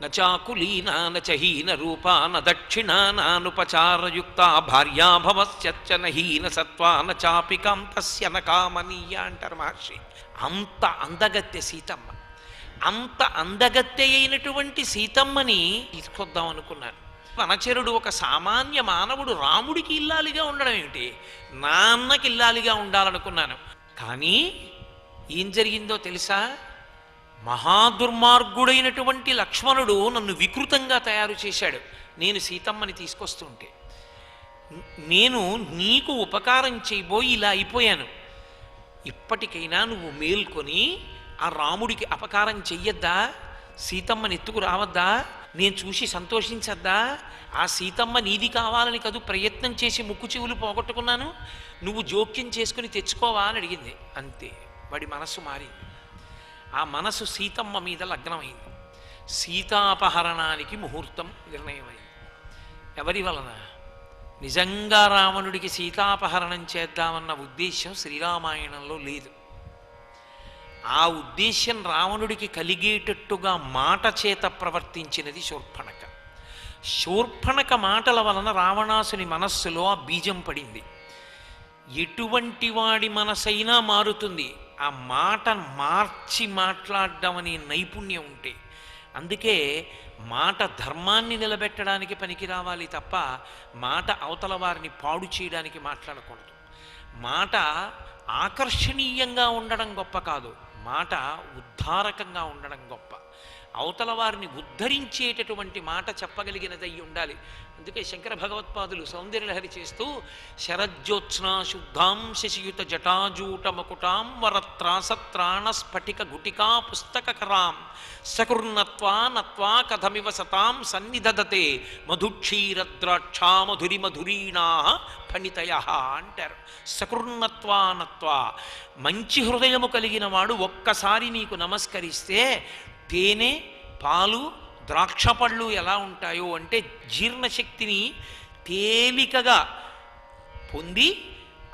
Speaker 7: నచాకులీనా నచహీన రూపా న దక్షిణా నానుపచారయుక్త భార్యాభవస్యచ్చ నహీన సత్వా నచాపి కాంతస్య నకామనీయ అంటారు మహర్షి. అంత అందగత్తె సీతమ్మ. అంత అందగత్తె అయినటువంటి సీతమ్మని తీసుకొద్దాం అనుకున్నాను. వనచరుడు ఒక సామాన్య మానవుడు రాముడికి ఇల్లాలిగా ఉండడం ఏమిటి, నాన్నకి ఇల్లాలిగా ఉండాలనుకున్నాను. కానీ ఏం జరిగిందో తెలుసా? మహాదుర్మార్గుడైనటువంటి లక్ష్మణుడు నన్ను వికృతంగా తయారు చేశాడు. నేను సీతమ్మని తీసుకొస్తుంటే నేను నీకు ఉపకారం చేయబోయి ఇలా అయిపోయాను. ఇప్పటికైనా నువ్వు మేల్కొని ఆ రాముడికి అపకారం చెయ్యొద్దా? సీతమ్మని ఎత్తుకు రావద్దా? నేను చూసి సంతోషించద్దా? ఆ సీతమ్మ నీది కావాలని కదూ ప్రయత్నం చేసి ముక్కు చెవులు పోగొట్టుకున్నాను, నువ్వు జోక్యం చేసుకుని తెచ్చుకోవా అని అడిగింది. అంతే, వాడి మనస్సు మారింది. ఆ మనసు సీతమ్మ మీద లగ్నమైంది. సీతాపహరణానికి ముహూర్తం నిర్ణయమైంది. ఎవరి వలన? నిజంగా రావణుడికి సీతాపహరణం చేద్దామన్న ఉద్దేశం శ్రీరామాయణంలో లేదు. ఆ ఉద్దేశ్యం రావణుడికి కలిగేటట్టుగా మాట చేత ప్రవర్తించినది శూర్పణఖ. శూర్పణఖ మాటల వలన రావణాసుని మనస్సులో ఆ బీజం పడింది. ఎటువంటి వాడి మనసైనా మారుతుంది ఆ మాట మార్చి మాట్లాడడం అనే నైపుణ్యం ఉంటే. అందుకే మాట ధర్మాన్ని నిలబెట్టడానికి పనికి రావాలి తప్ప మాట అవతల వారిని పాడు చేయడానికి మాట్లాడకూడదు. మాట ఆకర్షణీయంగా ఉండడం గొప్ప కాదు, మాట ఉద్ధారకంగా ఉండడం గొప్ప. అవతల వారిని ఉద్ధరించేటటువంటి మాట చెప్పగలిగినదై ఉండాలి. అందుకే శంకర భగవత్పాదులు సౌందర్యలహరి చేస్తూ శరజ్యోత్స్నా శుద్ధాం శశియుత జటాజూట మకుటాం వరత్రాసత్రాణ స్ఫటిక గుటికా పుస్తకరాం సకృన్నత్వా నత్వా కథమివ సతాం సన్నిధదతే మధుక్షీరద్రాక్షా మధురి మధురీణా ఫణితయ అంటారు. సకృన్నత్వా నత్వా, మంచి హృదయము కలిగిన వాడు ఒక్కసారి నీకు నమస్కరిస్తే తేనె, పాలు, ద్రాక్ష పళ్ళు ఎలా ఉంటాయో అంటే జీర్ణశక్తిని తేలికగా పొంది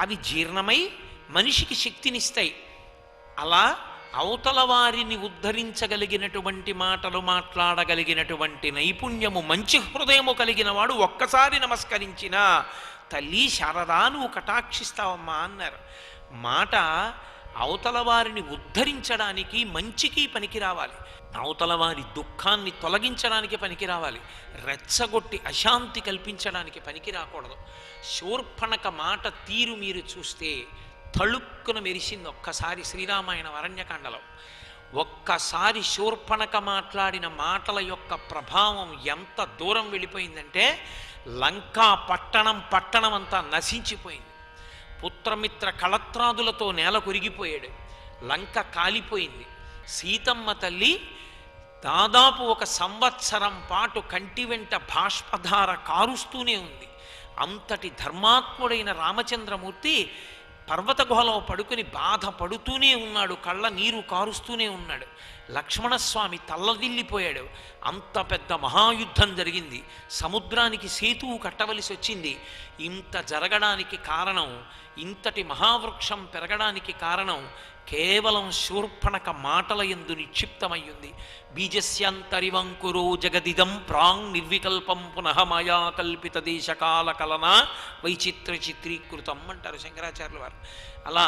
Speaker 7: అవి జీర్ణమై మనిషికి శక్తినిస్తాయి. అలా అవతల వారిని ఉద్ధరించగలిగినటువంటి మాటలు మాట్లాడగలిగినటువంటి నైపుణ్యము, మంచి హృదయము కలిగిన వాడు ఒక్కసారి నమస్కరించినా తల్లి శారదా నువ్వు కటాక్షిస్తావమ్మా అన్నారు. మాట అవతల వారిని ఉద్ధరించడానికి, మంచికి పనికి రావాలి. అవతల వారి దుఃఖాన్ని తొలగించడానికి పనికి రావాలి. రెచ్చగొట్టి అశాంతి కల్పించడానికి పనికి రాకూడదు. శూర్పణక మాట తీరు మీరు చూస్తే తళుక్కున మెరిసింది ఒక్కసారి శ్రీరామాయణ అరణ్యకాండలో. ఒక్కసారి శూర్పణక మాట్లాడిన మాటల యొక్క ప్రభావం ఎంత దూరం వెళ్ళిపోయిందంటే లంకా పట్టణం అంతా నశించిపోయింది. పుత్రమిత్ర కళత్రాదులతో నేల కొరిగిపోయాడు. లంక కాలిపోయింది. సీతమ్మ తల్లి దాదాపు 1 సంవత్సరం పాటు కంటి వెంట బాష్పధార కారుస్తూనే ఉంది. అంతటి ధర్మాత్ముడైన రామచంద్రమూర్తి పర్వత గుహలో పడుకుని బాధపడుతూనే ఉన్నాడు, కళ్ళ నీరు కారుస్తూనే ఉన్నాడు. లక్ష్మణస్వామి తల్లదిల్లిపోయాడు. అంత పెద్ద మహాయుద్ధం జరిగింది. సముద్రానికి సేతువు కట్టవలసి వచ్చింది. ఇంత జరగడానికి కారణం, ఇంతటి మహావృక్షం పెరగడానికి కారణం కేవలం శూర్పణక మాటల యందు నిక్షిప్తమయ్యింది. బీజస్యంతరివంకురో జగదిదం ప్రాంగ్ నిర్వికల్పం పునః మాయా కల్పిత దేశకాల కలన వైచిత్ర చిత్రీకృతం అంటారు శంకరాచార్యుల వారు. అలా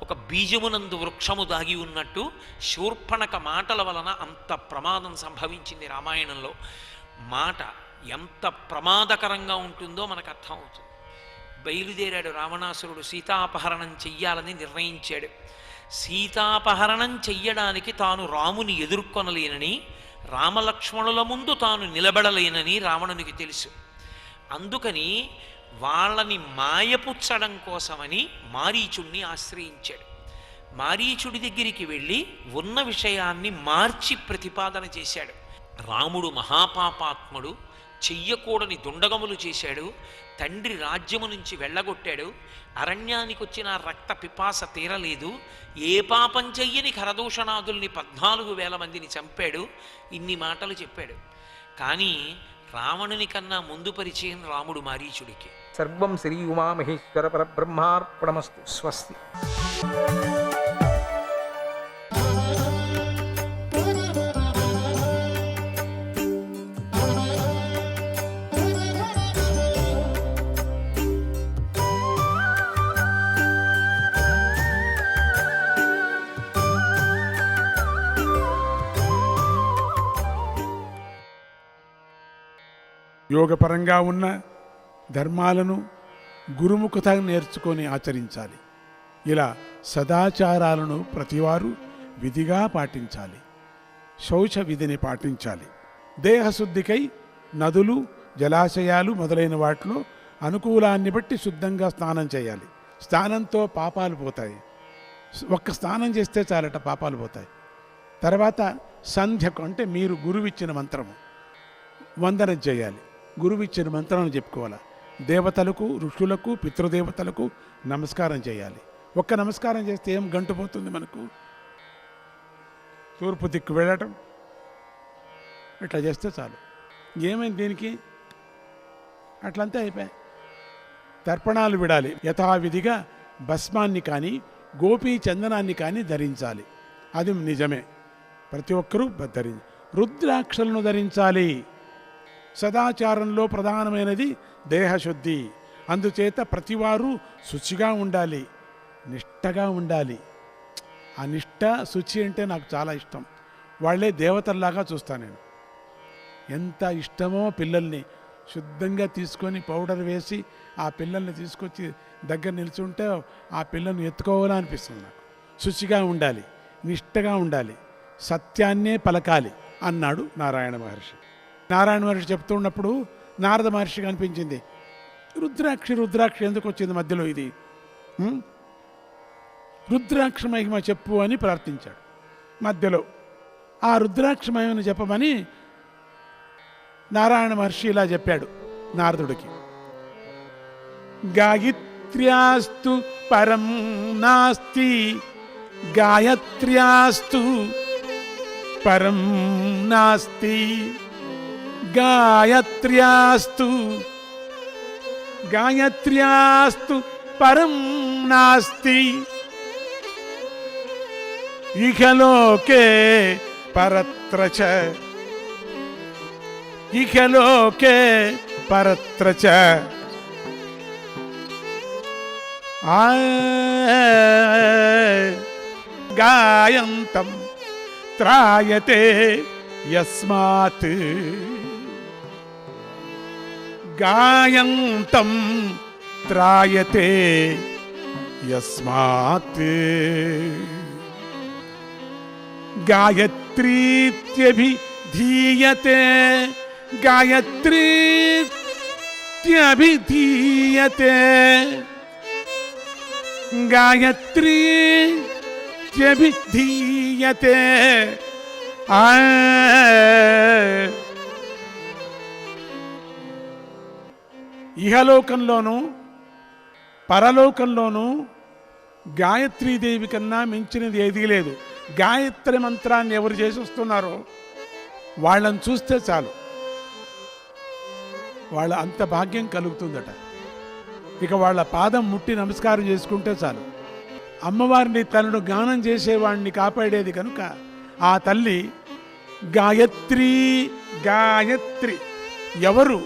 Speaker 7: ఒక బీజమునందు వృక్షము దాగి ఉన్నట్టు శూర్పణక మాటల వలన అంత ప్రమాదం సంభవించింది రామాయణంలో. మాట ఎంత ప్రమాదకరంగా ఉంటుందో మనకు అర్థమవుతుంది. బయలుదేరాడు రావణాసురుడు, సీతాపహరణం చెయ్యాలని నిర్ణయించాడు. సీతాపహరణం చెయ్యడానికి తాను రాముని ఎదుర్కొనలేనని, రామలక్ష్మణుల ముందు తాను నిలబడలేనని రావణునికి తెలుసు. అందుకని వాళ్ళని మాయపుచ్చడం కోసమని మారీచుడిని ఆశ్రయించాడు. మారీచుడి దగ్గరికి వెళ్ళి ఉన్న విషయాన్ని మార్చి ప్రతిపాదన చేశాడు. రాముడు మహాపాపాత్ముడు, చెయ్యకూడని దుండగములు చేశాడు, తండ్రి రాజ్యము నుంచి వెళ్ళగొట్టాడు, అరణ్యానికి వచ్చిన రక్త పిపాస తీరలేదు, ఏ పాపం చెయ్యని ఖరదూషణాదుల్ని 14,000 మందిని చంపాడు. ఇన్ని మాటలు చెప్పాడు. కానీ రావణుని కన్నా ముందు పరిచయం రాముడు మారీచుడికి.
Speaker 8: సర్వం శ్రీ ఉమామహేశ్వర పరబ్రహ్మార్పణమస్తు. స్వస్తి.
Speaker 9: యోగపరంగా ఉన్న ధర్మాలను గురుముఖత నేర్చుకొని ఆచరించాలి. ఇలా సదాచారాలను ప్రతివారు విధిగా పాటించాలి. శౌచ విధిని పాటించాలి. దేహశుద్ధికై నదులు, జలాశయాలు మొదలైన వాటిలో అనుకూలాన్ని బట్టి శుద్ధంగా స్నానం చేయాలి. స్నానంతో పాపాలు పోతాయి. ఒక్క స్నానం చేస్తే చాలట పాపాలు పోతాయి. తర్వాత సంధ్యకు అంటే మీరు గురువిచ్చిన మంత్రము వందనం చేయాలి. గురువిచ్చిన మంత్రాన్ని చెప్పుకోవాలి. దేవతలకు, ఋషులకు, పితృదేవతలకు నమస్కారం చేయాలి. ఒక్క నమస్కారం చేస్తే ఏం గంటుపోతుంది మనకు? తూర్పు దిక్కు వెళ్ళటం ఇట్లా చేస్తే చాలు. ఏమైంది దీనికి? అట్లంతా అయిపోయాయి. తర్పణాలు విడాలి. యథావిధిగా భస్మాన్ని కానీ గోపీ చందనాన్ని కానీ ధరించాలి. అది నిజమే, ప్రతి ఒక్కరూ రుద్రాక్షలను ధరించాలి. సదాచారంలో ప్రధానమైనది దేహశుద్ధి. అందుచేత ప్రతివారు శుచిగా ఉండాలి, నిష్టగా ఉండాలి. ఆ నిష్ట, శుచి అంటే నాకు చాలా ఇష్టం. వాళ్ళే దేవతల్లాగా చూస్తాను నేను. ఎంత ఇష్టమో పిల్లల్ని శుద్ధంగా తీసుకొని పౌడర్ వేసి ఆ పిల్లల్ని తీసుకొచ్చి దగ్గర నిల్చుంటే ఆ పిల్లను ఎత్తుకోవాలా అనిపిస్తుంది నాకు. శుచిగా ఉండాలి, నిష్టగా ఉండాలి, సత్యాన్నే పలకాలి అన్నాడు నారాయణ మహర్షి. నారాయణ మహర్షి చెప్తూ ఉన్నప్పుడు నారద మహర్షికి అనిపించింది, రుద్రాక్షి ఎందుకు వచ్చింది మధ్యలో ఇది? రుద్రాక్ష మహిమ చెప్పు అని ప్రార్థించాడు. మధ్యలో ఆ రుద్రాక్ష మహిమను చెప్పమని నారాయణ మహర్షి ఇలా చెప్పాడు నారదుడికి. గాయత్ర్యాస్తు పరం నాస్తి, గాయత్ర్యాస్తు పరం నాస్తి, గాయత్ర్యాస్తు పరం నాస్తి, ఇహలోకే పరత్ర చ, ఇహలోకే పరత్ర చ. గాయంతం త్రాయతే యస్మాత్, గాయంతం త్రాయతే యస్మాత్, గాయత్రీత్యభిధీయతే, గాయత్రీత్యభిధీయతే, గాయత్రీత్యభిధీయతే. ఇహలోకంలోనూ పరలోకంలోనూ గాయత్రీదేవి కన్నా మించినది ఏదీ లేదు. గాయత్రి మంత్రాన్ని ఎవరు చేసి వస్తున్నారో వాళ్ళని చూస్తే చాలు, వాళ్ళ అంత భాగ్యం కలుగుతుందట. ఇక వాళ్ళ పాదం ముట్టి నమస్కారం చేసుకుంటే చాలు. అమ్మవారిని తనను గానం చేసేవాడిని కాపాడేది కనుక ఆ తల్లి గాయత్రి. గాయత్రి ఎవరు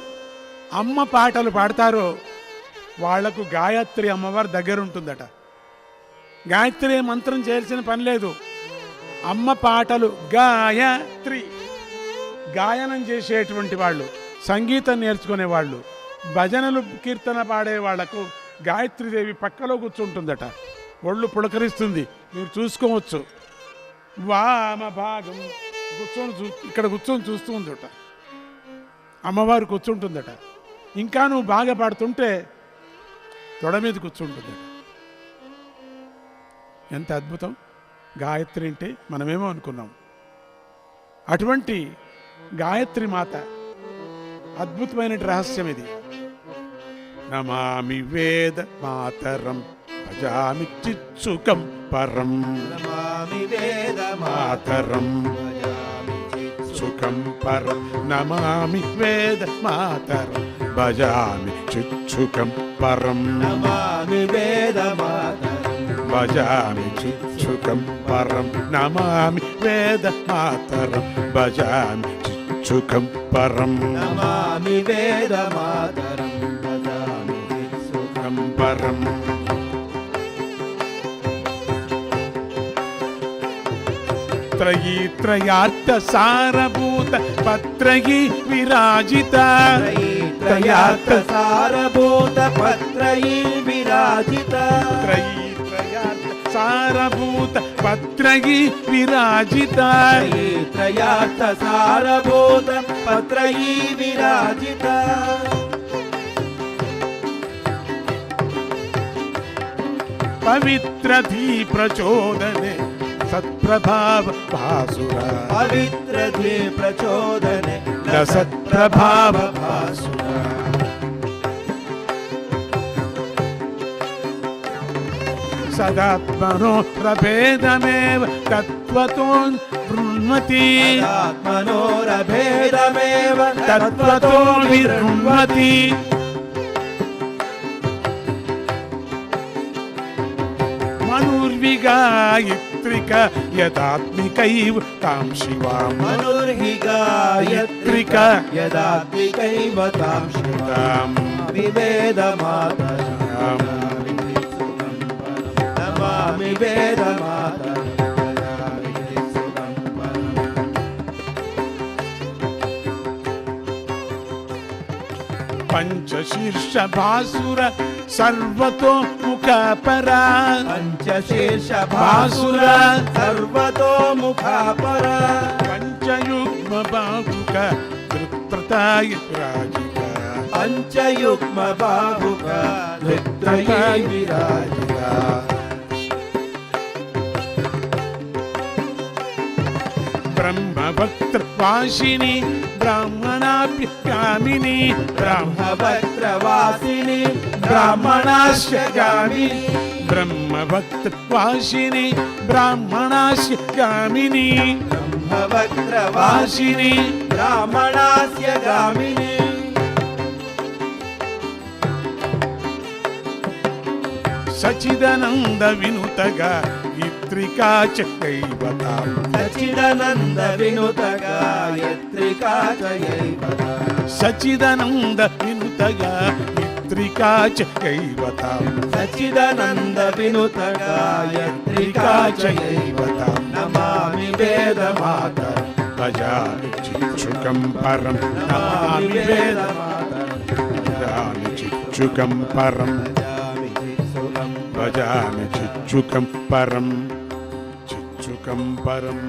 Speaker 9: అమ్మ పాటలు పాడతారో వాళ్లకు గాయత్రి అమ్మవారి దగ్గర ఉంటుందట. గాయత్రి మంత్రం చేయాల్సిన పని లేదు. అమ్మ పాటలు గాయత్రి గాయనం చేసేటువంటి వాళ్ళు, సంగీతం నేర్చుకునే వాళ్ళు, భజనలు కీర్తన పాడే వాళ్లకు గాయత్రీదేవి పక్కలో కూర్చుంటుందట. ఒళ్ళు పులకరిస్తుంది, మీరు చూసుకోవచ్చు. వామ భాగం కూర్చొని ఇక్కడ కూర్చొని చూస్తూ ఉందట, అమ్మవారు కూర్చుంటుందట. ఇంకా నువ్వు బాగా పాడుతుంటే తొడ మీద కూర్చుంటుందట. ఎంత అద్భుతం! గాయత్రి అంటే మనమేమో అనుకున్నాం. అటువంటి గాయత్రి మాత అద్భుతమైన రహస్యం ఇది. నమామి వేద మాతరం భజామి చిత్సుకం పరం, నమామి వేద మాతరం సుఖం పరం, నమామి వేద మాతరం భజామి చిత్సుకం పరం, నమామి వేద మాతరం భజామి చిత్సుకం పరం, నమామి వేద మాతరం భజామి చిత్సుకం పరం, నమామి వేద మాతరం భజామి చిత్సుకం పరం. త్రయీ త్రయార్థ సారభూత పత్రయీ విరాజిత, త్రయార్థ సారభూత పత్రయీ విరాజిత, త్రయీ త్రయార్థ సారభూత పత్రయీ విరాజిత, త్రయార్థ సారభూత పత్రయీ విరాజిత. పవిత్ర ధీ ప్రచోదనే సత్ప్రభావ భాసురా, పవిత్ర ధీ ప్రచోదనే సత్ప్రభావ భాసురా. సదాత్మనో రభేదమేవ తత్వతో బృణ్మతి, సదాత్మనో రభేదమేవ తత్వతో విబృణ్మతి. మనుర్విగాయత్రిక యదాత్మికైవ తాం శివాం, మనుర్విగాయత్రిక యదాత్మికైవ తాం శివాం వివేద మాతరం నమామి వేద మాతరం. పంచశీర్ష భాసుర సర్వతో ముఖ పరా
Speaker 10: పంచశీర్ష భాసుర సర్వతో ముఖ పర
Speaker 9: పంచయుగ్మ బాహుక ధృత్ప్రతాయ రాజిక
Speaker 10: పంచయుగ్మ బాహుక ధృత్రయీ విరాజిత
Speaker 9: బ్రహ్మవక్త్రవాసిని బ్రాహ్మణాభ్యగామిని
Speaker 10: బ్రహ్మవక్త్రవాసిని బ్రాహ్మణాస్య గామిని
Speaker 9: బ్రహ్మవక్త్రవాసిని బ్రాహ్మణాస్య గామిని
Speaker 10: బ్రహ్మవక్త్రవాసిని బ్రాహ్మణాస్య గామిని
Speaker 9: సచిదానంద వినుతగా ఇత్రికా చైవతాం
Speaker 10: సచిదానంద వినుతగా యత్రికా చైవతాం
Speaker 9: సచిదానంద వినుతగా ఇత్రికా చైవతాం
Speaker 10: సచిదానంద వినుతగా యత్రికా చైవతాం నమామి వేదమాతరం
Speaker 9: భజామి చిచ్చుకం పరం
Speaker 10: నమామి వేదమాతరం
Speaker 9: భజామి చిచ్చుకం పరం భజామి చిచ్చుకం పరం చిచ్చుకం పరం.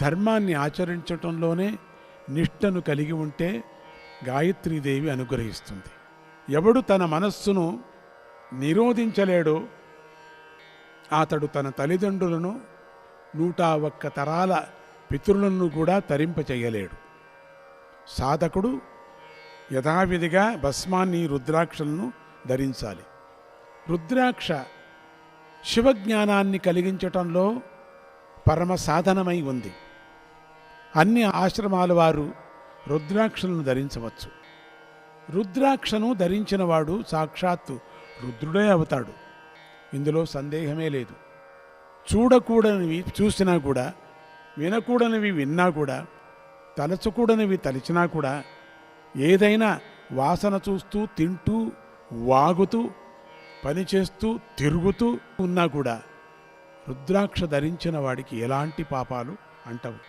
Speaker 9: ధర్మాన్ని ఆచరించటంలోనే నిష్ఠను కలిగి ఉంటే గాయత్రీదేవి అనుగ్రహిస్తుంది. ఎవడు తన మనస్సును నిరోధించలేడో అతడు తన తల్లిదండ్రులను 101 తరాల పితరులను కూడా తరింపచేయలేడు. సాధకుడు యథావిధిగా భస్మాన్ని రుద్రాక్షలను ధరించాలి. రుద్రాక్ష శివజ్ఞానాన్ని కలిగించటంలో పరమ సాధనమై ఉంది. అన్ని ఆశ్రమాల వారు రుద్రాక్షలను ధరించవచ్చు. రుద్రాక్షను ధరించిన వాడు సాక్షాత్తు రుద్రుడే అవుతాడు. ఇందులో సందేహమే లేదు. చూడకూడనివి చూసినా కూడా, వినకూడనివి విన్నా కూడా, తలచకూడనివి తలిచినా కూడా, ఏదైనా వాసన చూస్తూ తింటూ వాగుతూ పనిచేస్తూ తిరుగుతూ ఉన్నా కూడా రుద్రాక్ష ధరించిన వాడికి ఎలాంటి పాపాలు అంటవు.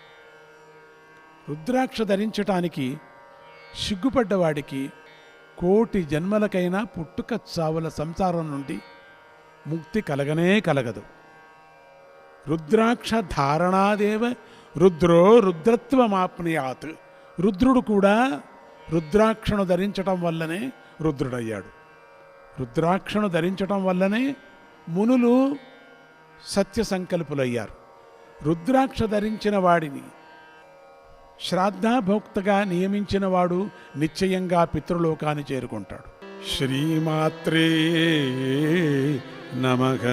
Speaker 9: రుద్రాక్ష ధరించటానికి సిగ్గుపడ్డవాడికి 1,000,000 జన్మలకైనా పుట్టుక చావుల సంసారం నుండి ముక్తి కలగనే కలగదు. రుద్రాక్ష ధారణాదేవ రుద్రో రుద్రత్వమాప్నుయాత్. రుద్రుడు కూడా రుద్రాక్షను ధరించటం వల్లనే రుద్రుడయ్యాడు. రుద్రాక్షను ధరించటం వల్లనే మునులు సత్య సంకల్పులయ్యారు. రుద్రాక్ష ధరించిన వాడిని శ్రాద్ధాభోక్తగా నియమించిన వాడు నిశ్చయంగా పితృలోకాన్ని చేరుకుంటాడు. శ్రీమాత్రే నమః.